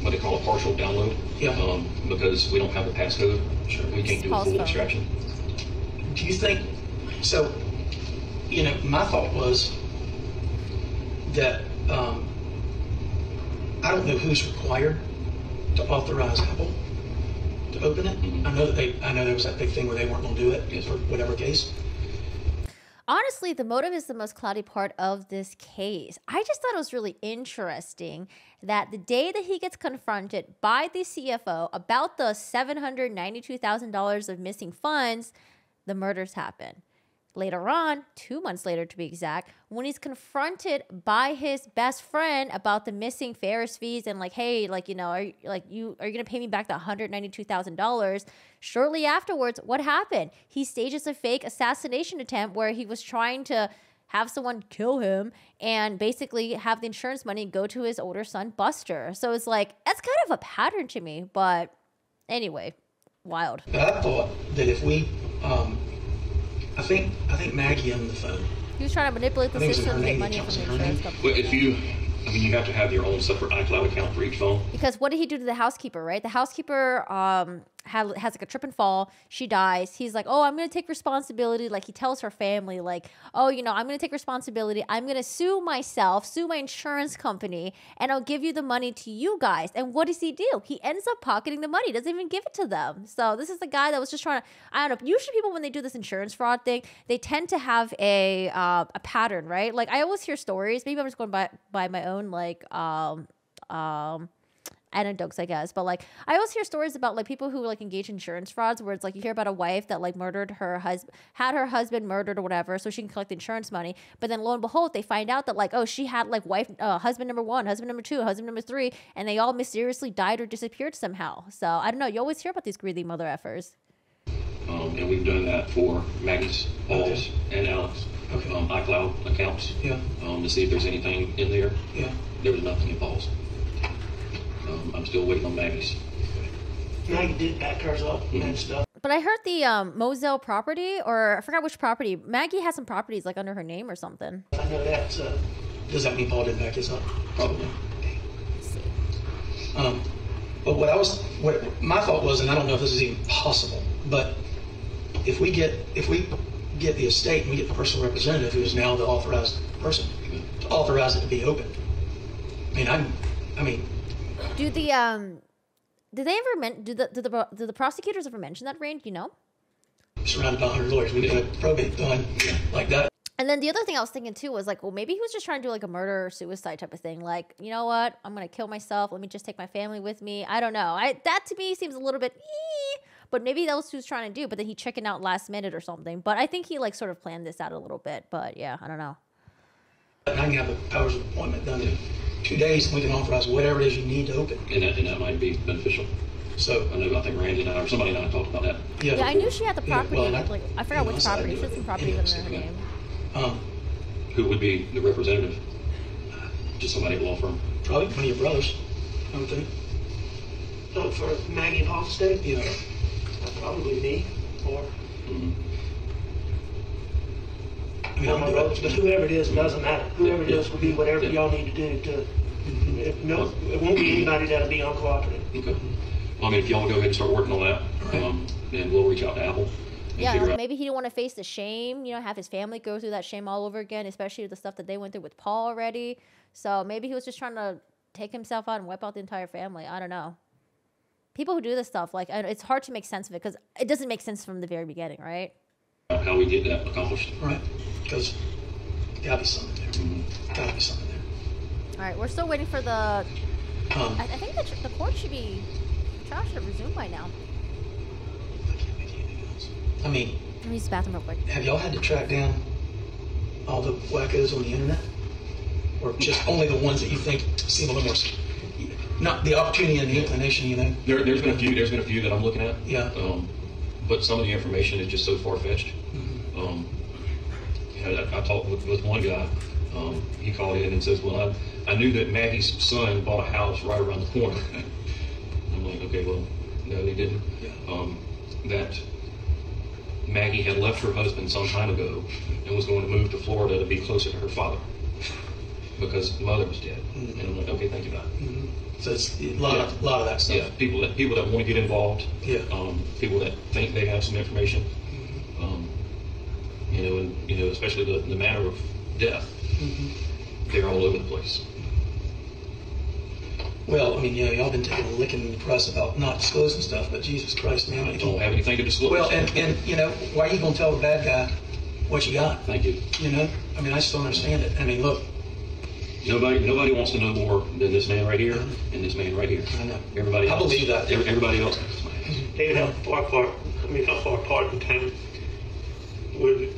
what they call a partial download. Yeah. Because we don't have the passcode. Sure. We can't do a full extraction. Do you think so? You know, my thought was that I don't know who's required to authorize Apple to open it. Mm-hmm. I know there was that big thing where they weren't going to do it for whatever case. Honestly, the motive is the most cloudy part of this case. I just thought it was really interesting that the day that he gets confronted by the CFO about the $792,000 of missing funds, the murders happen. Later on, 2 months later to be exact, when he's confronted by his best friend about the missing Ferris fees and like, hey, like, you know, are you gonna pay me back the $192,000? Shortly afterwards, what happened? He stages a fake assassination attempt where he was trying to have someone kill him and basically have the insurance money go to his older son, Buster. So it's like, that's kind of a pattern to me, but anyway, wild. I thought that if we, I think Maggie owned the phone. He was trying to manipulate the system to get money from the insurance company. Well, you have to have your own separate iCloud account for each phone. Because what did he do to the housekeeper, right? The housekeeper has like a trip and fall. She dies. He's like, oh, I'm going to take responsibility. Like he tells her family, like, oh, you know, I'm going to take responsibility. I'm going to sue myself, sue my insurance company, and I'll give you the money to you guys. And what does he do? He ends up pocketing the money. Doesn't even give it to them. So this is the guy that was just trying to, I don't know. Usually people, when they do this insurance fraud thing, they tend to have a pattern, right? Like I always hear stories. Maybe I'm just going by my own like anecdotes, I guess, but like I always hear stories about like people who like engage in insurance frauds where it's like you hear about a wife that like murdered her husband, had her husband murdered or whatever so she can collect insurance money, but then lo and behold they find out that like, oh, she had like husband number 1, husband number 2, husband number 3, and they all mysteriously died or disappeared somehow. So I don't know, you always hear about these greedy mother effers. And we've done that for Maggie's, Paul's, and Alex. Okay. iCloud accounts. Yeah. To see if there's anything in there. Yeah. There was nothing in Paul's. I'm still waiting on Maggie's. Maggie did back hers up and stuff. But I heard the Moselle property, or I forgot which property. Maggie has some properties like under her name or something. I know that. Does that mean Paul did back his up? Probably. Let's see. But what my thought was, and I don't know if this is even possible, but if we get the estate and we get the personal representative who is now the authorized person to authorize it to be opened. I mean. Do the did they ever do the prosecutors ever mention that, Rain? Do you know? Surrounded by 100 lawyers, we get a probate done like that. And then the other thing I was thinking too was like, well, maybe he was just trying to do like a murder or suicide type of thing. Like, you know what? I'm gonna kill myself. Let me just take my family with me. I don't know. That to me seems a little bit. But maybe that was what he was trying to do. But then he chickened out last minute or something. But I think he like sort of planned this out a little bit. But yeah, I don't know. I can have the powers of appointment done in 2 days, and we can authorize whatever it is you need to open. And that might be beneficial. So I think Randy and I, or somebody and I talked about that. Yeah, I knew she had the property. Yeah, well, I forgot which property. She had some property under her name. Who would be the representative? Just somebody at a law firm. Probably one of your brothers, I would think. Oh, for Maggie and Paul's estate? Yeah. Probably me, or my brothers, but whoever it is, it doesn't matter. Whoever it is will be whatever y'all need to do to. No, it won't be anybody that'll be uncooperative. Okay. Well, I mean, if y'all go ahead and start working on that, then we'll reach out to Apple. Yeah, maybe he didn't want to face the shame, have his family go through that shame all over again, especially the stuff that they went through with Paul already. So maybe he was just trying to take himself out and wipe out the entire family. I don't know. people who do this stuff, like, it's hard to make sense of it because it doesn't make sense from the very beginning, right? How we get that accomplished. Right. Because gotta be something there. Mm-hmm. Gotta be something there. All right, we're still waiting for the. I think the court should be. The trial should have resumed by now. I mean, let me use the bathroom real quick. Have y'all had to track down all the wackos on the internet, or just only the ones that you think seem a little more? Not the opportunity and the inclination, you know. There's been a few. There's been a few that I'm looking at. Yeah. But some of the information is just so far fetched. Mm-hmm. I talked with one guy. He called in and says, "Well, I knew that Maggie's son bought a house right around the corner." I'm like, "Okay, well, no, they didn't." Yeah. That Maggie had left her husband some time ago and was going to move to Florida to be closer to her father because mother was dead. Mm-hmm. And I'm like, "Okay, thank you, Doc." Mm-hmm. So it's a lot of that stuff. Yeah, people that want to get involved. Yeah. People that think they have some information. Especially the matter of death. Mm-hmm. They're all over the place. Well, I mean, y'all been taking a licking in the press about not disclosing stuff, but Jesus Christ, man. I don't have anything to disclose. Well, and why are you going to tell the bad guy what you got? Thank you. I mean, I just don't understand it. I mean, look. Nobody wants to know more than this man right here and this man right here. I know. Everybody else. I believe that. Everybody else. David, how far apart in time were the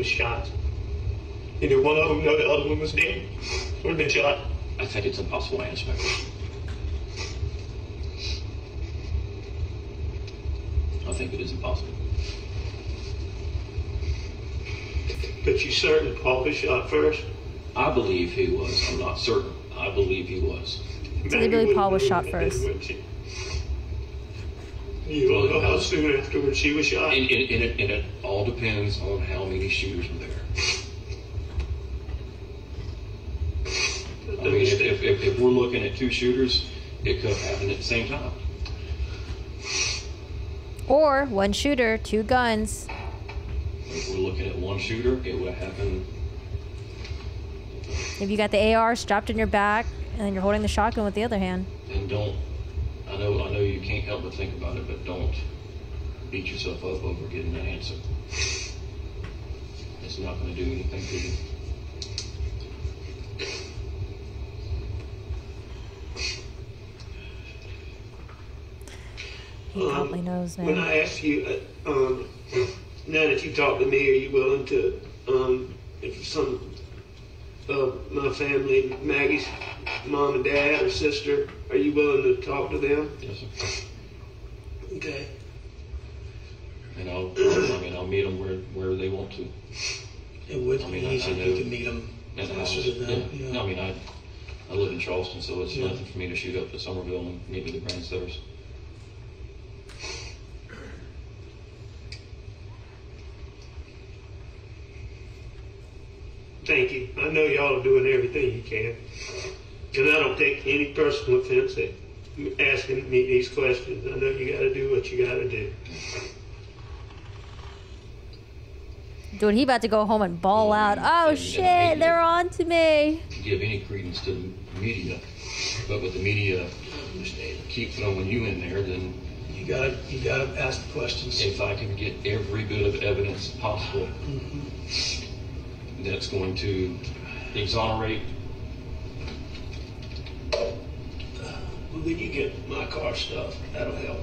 shots? Either one of them know the other one was dead or been shot? I think it's impossible to answer that question. I think it is impossible. But you certain Paul was shot first? I believe he was. I'm not certain. I believe he was. So they believe Paul was shot first. You don't know how soon afterwards she was shot? And it all depends on how many shooters were there. I mean, if we're looking at two shooters, it could have happened at the same time. Or one shooter, two guns. If we're looking at one shooter, it would have happened. If you got the AR strapped in your back, and then you're holding the shotgun with the other hand. And I know you can't help but think about it, but don't beat yourself up over getting that answer. It's not going to do anything to you. He probably knows, man. When I asked you, now that you talked to me, are you willing to, if some of my family, Maggie's mom and dad or sister, are you willing to talk to them? Yes, sir. Okay. And I'll meet them where they want to. It would be easy if you could meet them faster than that. Yeah. No, I mean, I live in Charleston, so it's nothing for me to shoot up to Somerville and meet with the Brandsters. Thank you. I know y'all are doing everything you can. And I don't take any personal offense at asking me these questions. I know you got to do what you got to do. Dude, he about to go home and bawl out. Oh, shit, they're on to me. Give any credence to the media, but with the media keep throwing you in there, then you gotta ask the questions. If I can get every bit of evidence possible, that's going to exonerate. When you get my car stuff, that'll help.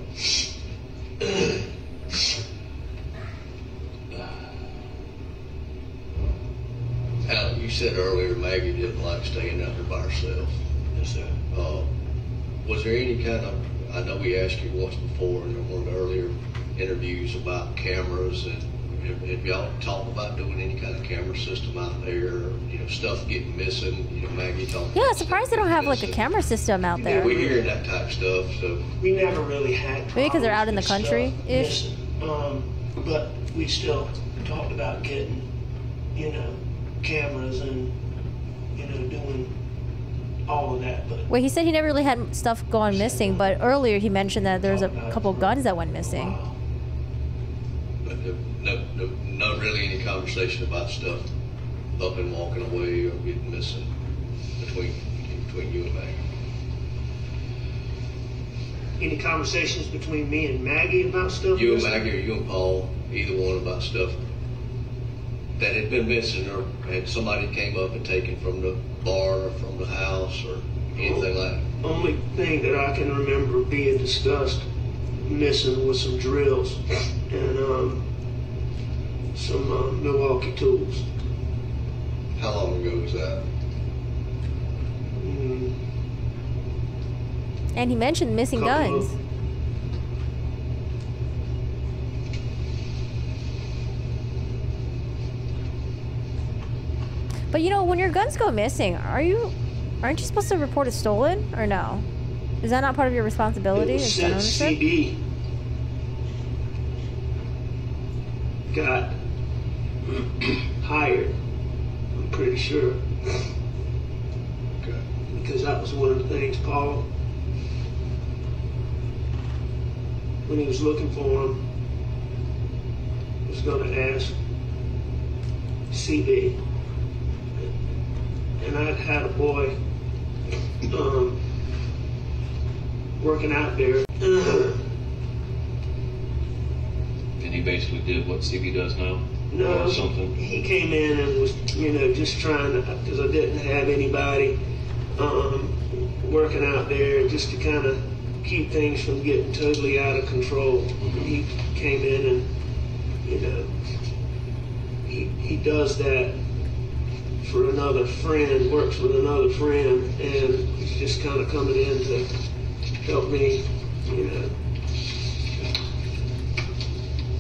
Alan, you said earlier Maggie didn't like staying out there by herself. Yes, sir. Was there any kind of, I know we asked you once before in one of the earlier interviews about cameras, and have y'all talked about doing any kind of camera system out there, stuff getting missing, Maggie talking Yeah, surprised they don't have like a camera system out there. We're hearing that type of stuff, so. We never really had maybe because they're out in the country-ish. But we still talked about getting, cameras and, doing all of that. But Wait, he said he never really had stuff going missing, but earlier he mentioned that there's a couple guns that went missing. But not really any conversation about stuff up and walking away or getting missing between you and Maggie. any conversations between me and Maggie about stuff? You and Maggie, or you and Paul, either one, about stuff that had been missing, or had somebody came up and taken from the bar or from the house or anything like that? Only thing that I can remember being discussed missing was some drills and some Milwaukee tools. How long ago was that? And he mentioned missing guns. But you know, when your guns go missing, aren't you supposed to report it stolen or no? Is that not part of your responsibility? It was since CD got hired, I'm pretty sure. Okay. Because that was one of the things Paul, when he was looking for him, was going to ask CB. And I'd had a boy working out there. And he basically did what CB does now? No, or something? He came in and was, just trying to, because I didn't have anybody working out there, just to kind of keep things from getting totally out of control. Mm-hmm. He came in and, he does that for another friend, works with another friend, and he's just kind of coming in to help me,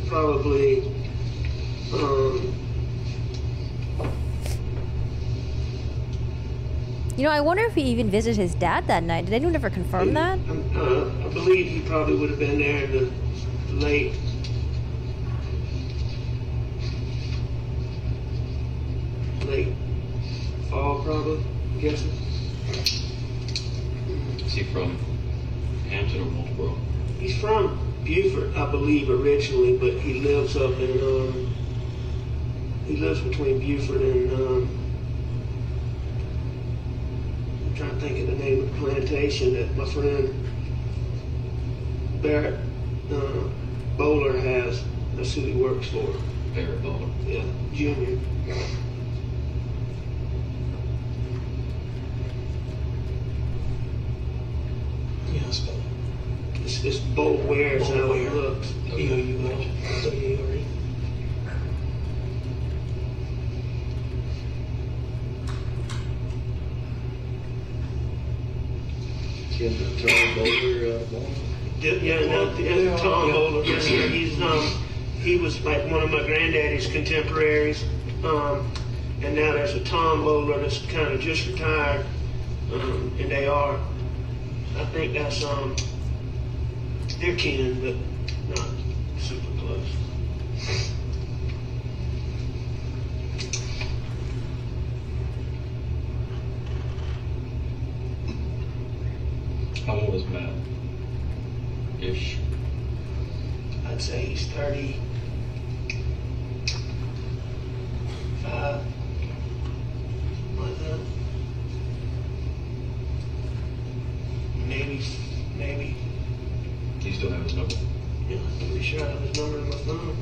probably, I wonder if he even visited his dad that night. Did anyone ever confirm that? I believe he probably would have been there in the late fall, probably, I'm guessing. Is he from Hampton or Multibro? He's from Beaufort, I believe, originally, but he lives up in, he lives between Beaufort and, I'm trying to think of the name of the plantation that my friend Barrett Bowler has. That's who he works for. Barrett Bowler? Yeah, Junior. Yeah, spell it. It's Bowler is how it looks. B-O-U-L-W-A-R-E. Tom Bowler, Tom Bowler. Yes, he was like one of my granddaddy's contemporaries. And now there's a Tom Bowler that's kind of just retired. And they are, I think that's, they're kin, but not super close. How old is Matt? Ish. I'd say he's 35. Like that. Maybe. Do you still have his number? Yeah, I'm pretty sure I have his number in my phone.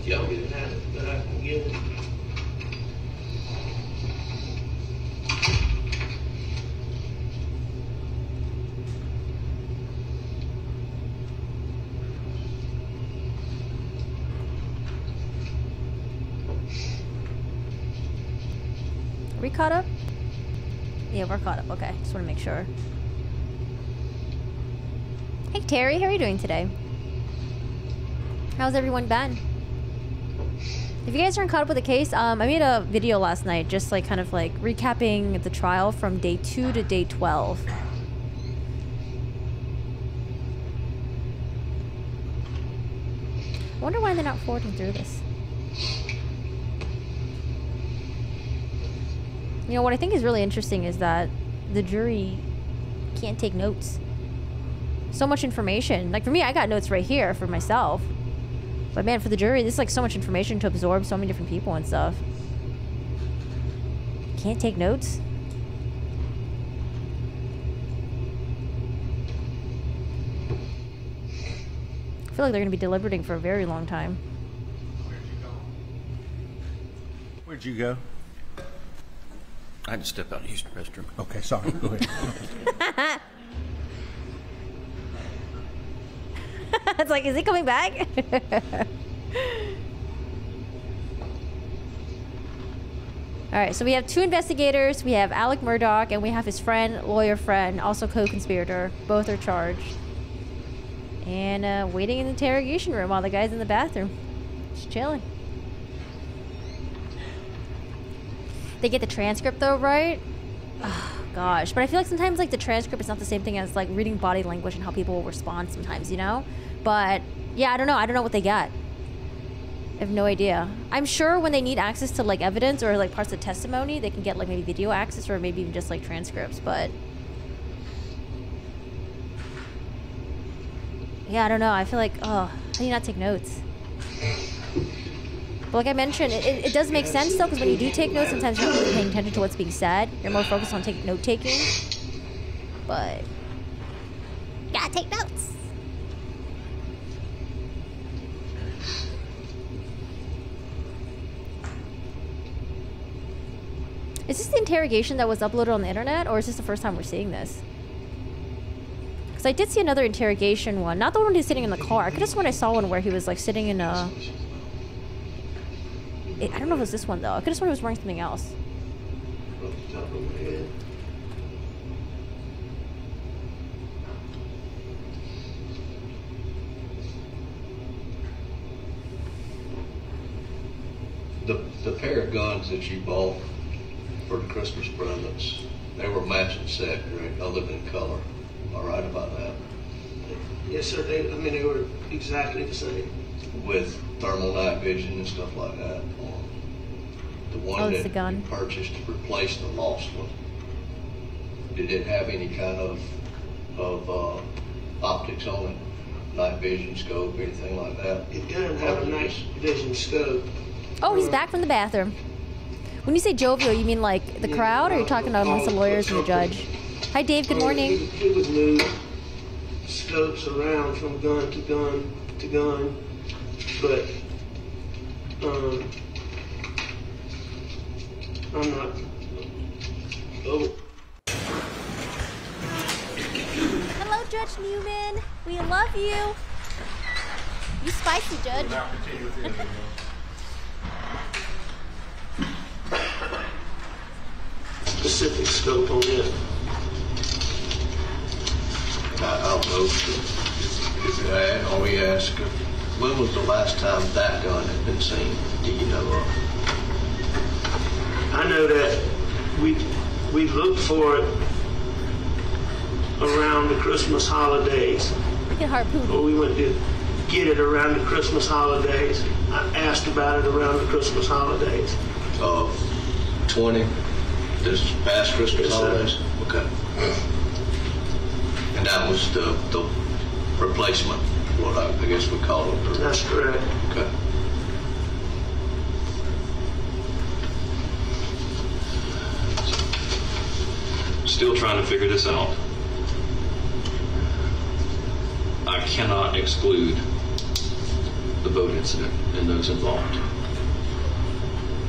Yeah, I'll get it. That I can get it. Are we caught up? Yeah, we're caught up. Okay, just want to make sure. Hey Terry, how are you doing today? How's everyone been? If you guys aren't caught up with the case, I made a video last night just like kind of like recapping the trial from day 2 to day 12. I wonder why they're not forwarding through this. You know, what I think is really interesting is that the jury Can't take notes. So much information. Like for me, I got notes right here for myself. But man, for the jury, this is like so much information to absorb, so many different people and stuff. Can't take notes? I feel like they're gonna be deliberating for a very long time. Where'd you go? I had to step out and use the restroom. Okay, sorry. Go ahead. It's like, is he coming back? All right, so we have 2 investigators. We have Alec Murdaugh, and we have his friend, lawyer friend, also co-conspirator. Both are charged. And waiting in the interrogation room while the guy's in the bathroom. Just chilling. They get the transcript though, right? Oh, gosh. But I feel like sometimes like the transcript is not the same thing as like reading body language and how people will respond sometimes, you know? But yeah, I don't know. I don't know what they got. I have no idea. I'm sure when they need access to like evidence or like parts of testimony, they can get like maybe video access or maybe even just like transcripts, but yeah, I don't know. I feel like, oh, how do you not take notes? But like I mentioned, it does make sense though, because when you do take notes, sometimes you're not really paying attention to what's being said. You're more focused on note-taking. But you gotta take notes. Is this the interrogation that was uploaded on the internet, or is this the first time we're seeing this? Because I did see another interrogation one. Not the one he's sitting in the car. I could have sworn I saw one where he was like sitting in a... I don't know if it was this one though. I could have sworn he was wearing something else. The pair of guns that you bought for the Christmas presents, they were matching set, correct? Other than color. All right about that? Yes, sir. They were exactly the same. With thermal night vision and stuff like that. The one that you purchased to replace the lost one, did it have any kind of optics on it? Night vision scope, anything like that? It didn't have a night vision scope. Oh, he's back from the bathroom. When you say jovial, you mean like the crowd, or you're talking about amongst the lawyers and the judge? Hi, Dave. Good morning. He would move scopes around from gun to gun to gun, but I'm not. Oh. Hello, Judge Newman. We love you. You spicy, Judge. Specific scope on it. I don't know if it had. All we ask, when was the last time that gun had been seen? Do you know of? I know that we looked for it around the Christmas holidays. Or we went to get it around the Christmas holidays. I asked about it around the Christmas holidays. 20? This past Christmas holidays? Okay. And that was the replacement, what I guess we call it. That's correct. Okay. Still trying to figure this out. I cannot exclude the boat incident and those involved.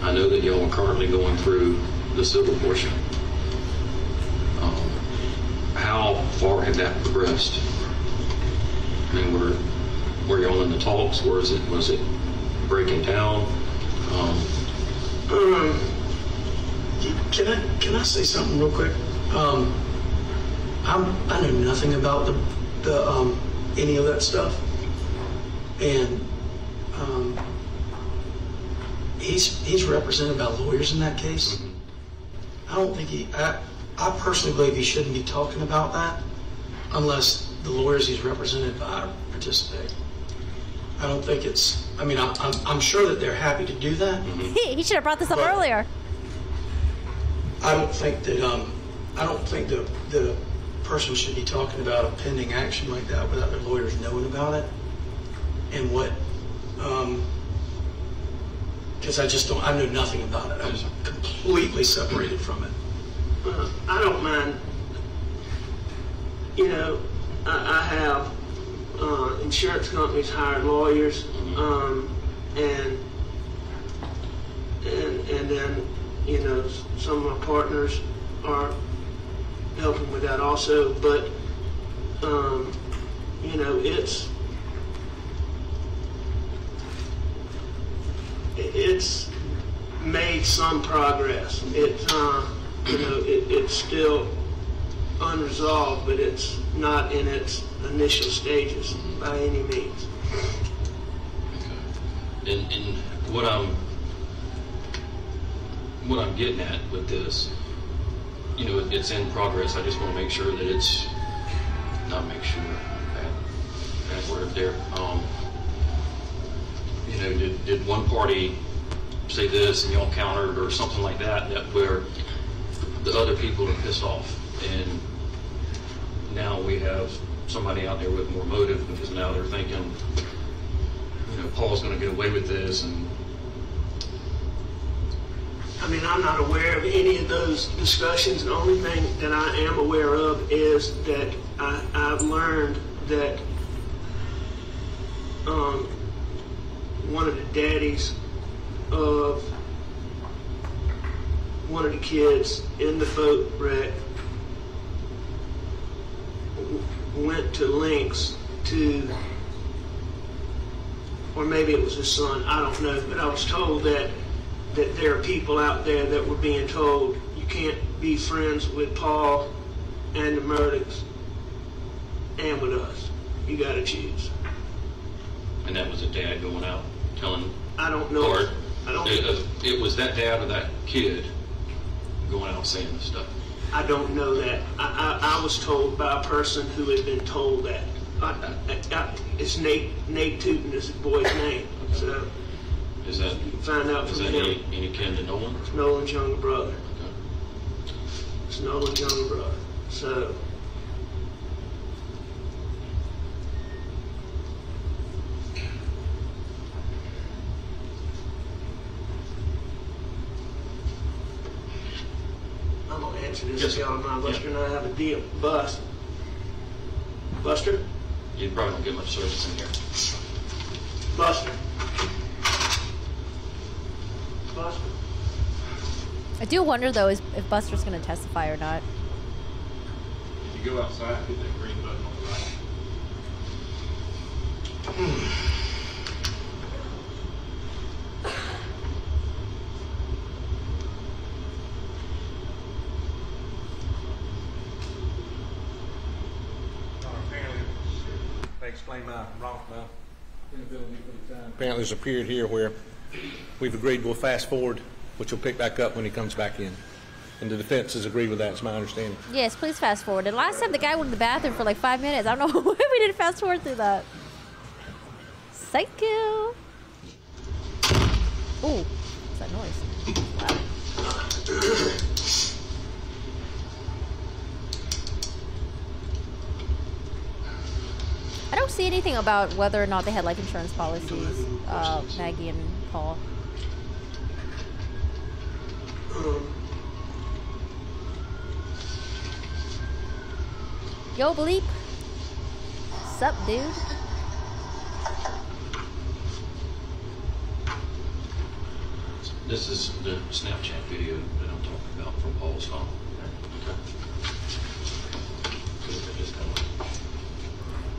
I know that y'all are currently going through the civil portion. How far had that progressed? I mean, were y'all in the talks? Was it breaking down? Can I say something real quick? I know nothing about the any of that stuff, and he's represented by lawyers in that case. I don't think I personally believe he shouldn't be talking about that unless the lawyers he's represented by participate. I don't think it's. I mean, I'm sure that they're happy to do that. He should have brought this up earlier. I don't think that. I don't think the person should be talking about a pending action like that without their lawyers knowing about it, and what, because I know nothing about it. I was completely separated from it. I don't mind. You know, I have insurance companies hire lawyers, and then, you know, some of my partners are helping with that also. But you know, it's made some progress. It's you know, it's still unresolved, but it's not in its initial stages by any means. Okay. And what I'm getting at with this, you know, it's in progress. I just want to make sure that it's not make sure. Bad word there. You know, did one party say this and y'all countered or something like that, where the other people are pissed off, and now we have somebody out there with more motive because now they're thinking, you know, Paul's going to get away with this. And I mean, I'm not aware of any of those discussions. The only thing that I am aware of is that I've learned that one of the daddies of one of the kids in the boat wreck went to lengths to, or maybe it was his son, I don't know, but I was told that there are people out there that were being told you can't be friends with Paul and the Murdaughs and with us. You got to choose. And that was a dad going out telling. I don't know. Or I don't. It was that dad or that kid going out saying this stuff. I don't know that. I was told by a person who had been told that. It's Nate Tootin is the boy's name. Okay. So is that, you can find out from him. Any kin to Nolan? It's Nolan's younger brother. Okay. It's Nolan's younger brother. So I'm gonna answer this. Yes, Y'all mind, Buster and I have a deal. Buster? You probably don't get much service in here. Buster. I do wonder though if Buster's going to testify or not. If you go outside, hit that green button on the right. Explain my inability for the time. Apparently there's a period here where we've agreed we'll fast forward, which will pick back up when he comes back in. And the defense has agreed with that, it's my understanding. Yes, please fast forward. And last time the guy went to the bathroom for like 5 minutes. I don't know why we didn't fast forward through that. Thank you. Ooh, what's that noise? Wow. I don't see anything about whether or not they had life insurance policies, Maggie and Paul. Yo, Bleep. Sup, dude? This is the Snapchat video that I'm talking about from Paul's phone.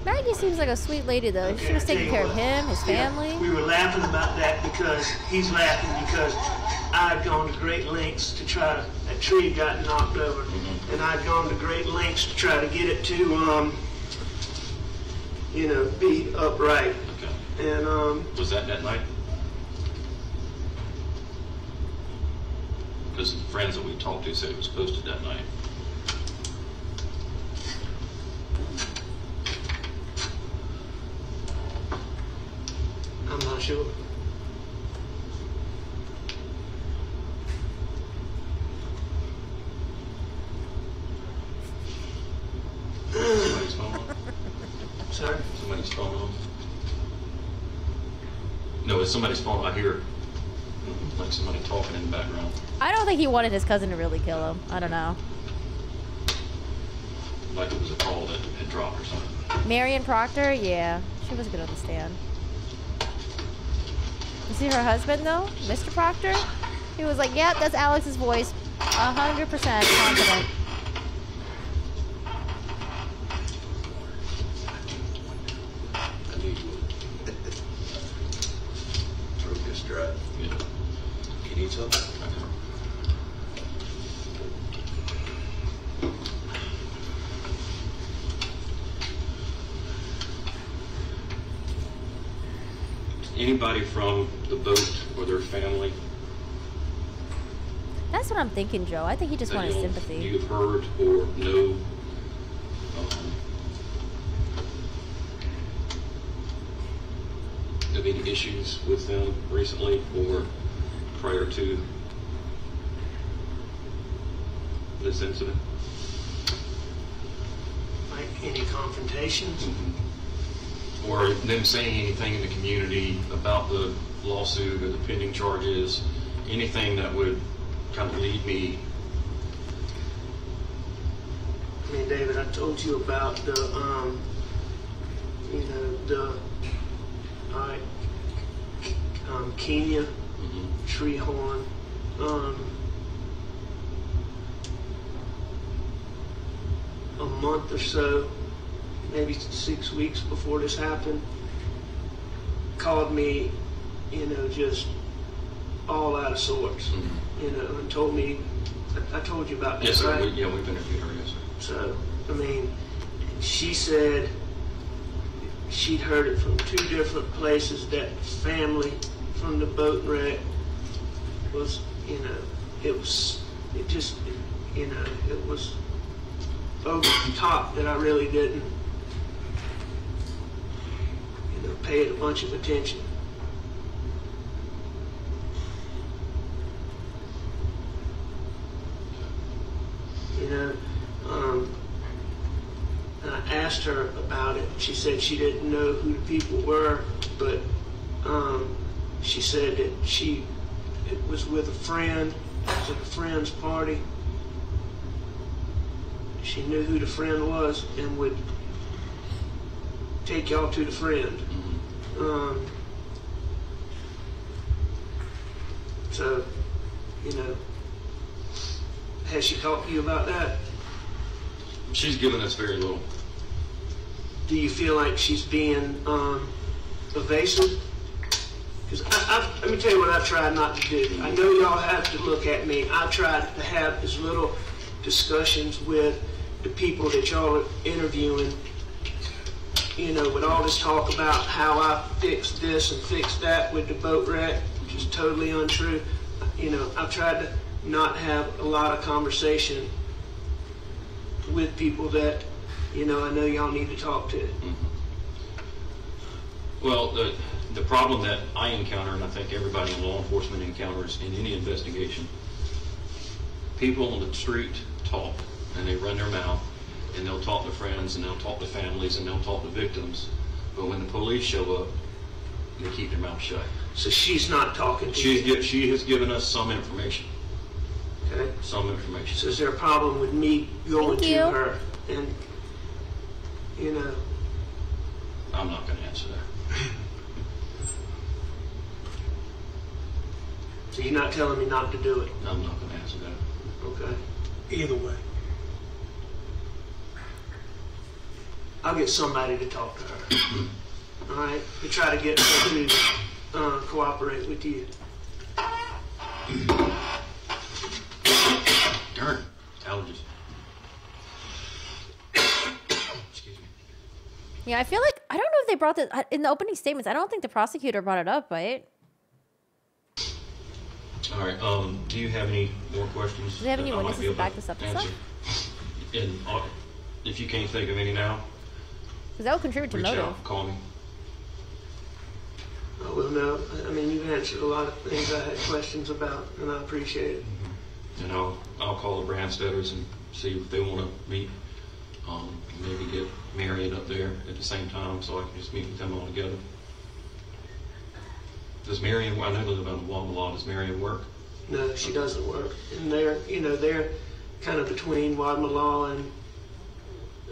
Maggie seems like a sweet lady, though. Okay, she was taking care of him, his family. We were laughing about that because he's laughing because I'd gone to great lengths to try to, that tree got knocked over, and I'd gone to great lengths to try to get it to, you know, be upright. Okay. And was that night? Because the friends that we talked to said it was posted that night. I'm not sure. No, it's somebody's phone. I hear like somebody talking in the background. I don't think he wanted his cousin to really kill him. I don't know. Like it was a call that had dropped or something. Marion Proctor? Yeah. She was good on the stand. You see her husband, though? Mr. Proctor? He was like, yeah, that's Alex's voice. 100% confident. I knew you would. Throat just dry. Yeah. You need something? Anybody from the boat or their family That's what I'm thinking, Joe. I think he just that wanted sympathy. you've heard or know of any issues with them recently or prior to this incident? Like any confrontations? Or them saying anything in the community about the lawsuit or the pending charges, anything that would kind of lead me. I mean, David, I told you about the, Kenya, Treehorn, a month or so, maybe 6 weeks before this happened, called me, just all out of sorts, and told me, I told you about this, yes, sir. right? We've interviewed her, yes, sir. So, I mean, she said she'd heard it from 2 different places that family from the boat wreck was, it was over the top that I really didn't, pay it a bunch of attention. And I asked her about it. She said she didn't know who the people were, but she said that it was with a friend. It was at a friend's party. She knew who the friend was and would take y'all to the friend. So, has she talked to you about that? She's given us very little. Do you feel like she's being evasive? Because let me tell you what I've tried not to do. I know y'all have to look at me. I've tried to have as little discussions with the people that y'all are interviewing, with all this talk about how I fixed this and fixed that with the boat wreck, which is totally untrue. I've tried to not have a lot of conversation with people that, I know y'all need to talk to. Well, the problem that I encounter, and I think everybody in law enforcement encounters in any investigation, people on the street talk, and they run their mouth, and they'll talk to friends, and they'll talk to families, and they'll talk to victims. But when the police show up, they keep their mouth shut. So she's not talking to you? She has given us some information. Okay. Some information. So is there a problem with me going to her and, I'm not going to answer that. So you're not telling me not to do it? I'm not going to answer that. Okay. Either way. I'll get somebody to talk to her. All right? To try to get her to cooperate with you. Darn. Allergies. Excuse me. Yeah, I feel like, I don't know if they brought this, in the opening statements, I don't think the prosecutor brought it up, right? All right. Do you have any more questions? Do they have any witnesses to back this up and stuff? And if you can't think of any now, because that would contribute to reach motive. out, call me. Oh, well, no. I mean, you've answered a lot of things I had questions about, and I appreciate it. And I'll call the Bransteaders and see if they want to meet. Maybe get Marion up there at the same time so I can just meet with them all together. Does Marion, I know they live on the Wamala, does Marion work? No, she doesn't work. And they're kind of between Wadmalaw and,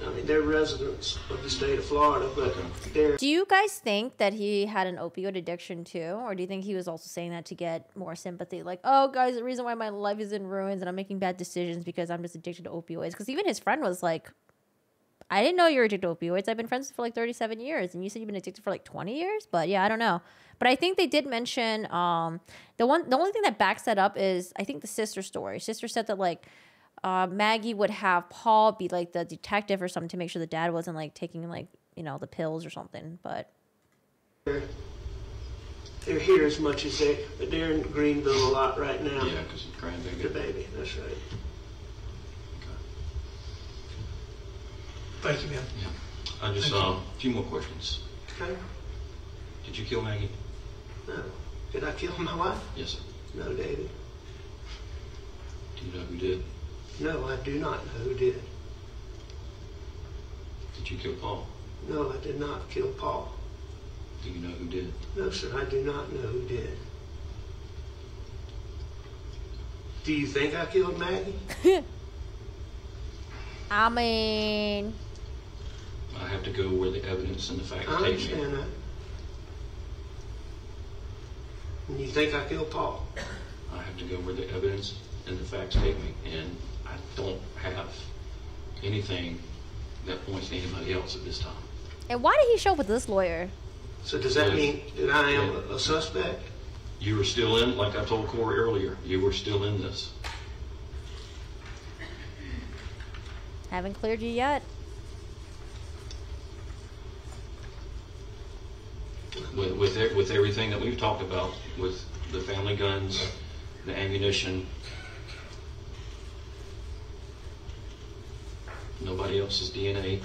I mean, they're residents of the state of Florida, but they're... Do you guys think that he had an opioid addiction too? Or do you think he was also saying that to get more sympathy? Like, oh, guys, the reason why my life is in ruins and I'm making bad decisions because I'm just addicted to opioids. Because even his friend was like, I didn't know you were addicted to opioids. I've been friends for like 37 years. And you said you've been addicted for like 20 years? But yeah, I don't know. But I think they did mention, the only thing that backs that up is, I think, the sister story. Sister said that like, Maggie would have Paul be like the detective or something to make sure the dad wasn't like taking like, you know, the pills or something. But they're here as much as but they're in Greenville a lot right now. Yeah, because of grandbaby. The baby, that's right. Thank you, man. Yeah. I just a few more questions. Okay. Did you kill Maggie? No. Did I kill my wife? Yes, sir. No, David. Do you know who did? No, I do not know who did. Did you kill Paul? No, I did not kill Paul. Do you know who did? No, sir, I do not know who did. Do you think I killed Maggie? I mean... I have to go where the evidence and the facts I take me. understand that. And you think I killed Paul? I have to go where the evidence and the facts take me. And I don't have anything that points to anybody else at this time. And why did he show up with this lawyer? So does that mean that I am a suspect? You were still in, like I told Corey earlier, you were still in this. Haven't cleared you yet. With everything that we've talked about, with the family guns, the ammunition, nobody else's DNA.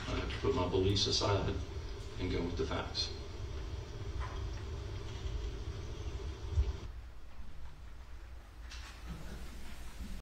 I have to put my beliefs aside and go with the facts.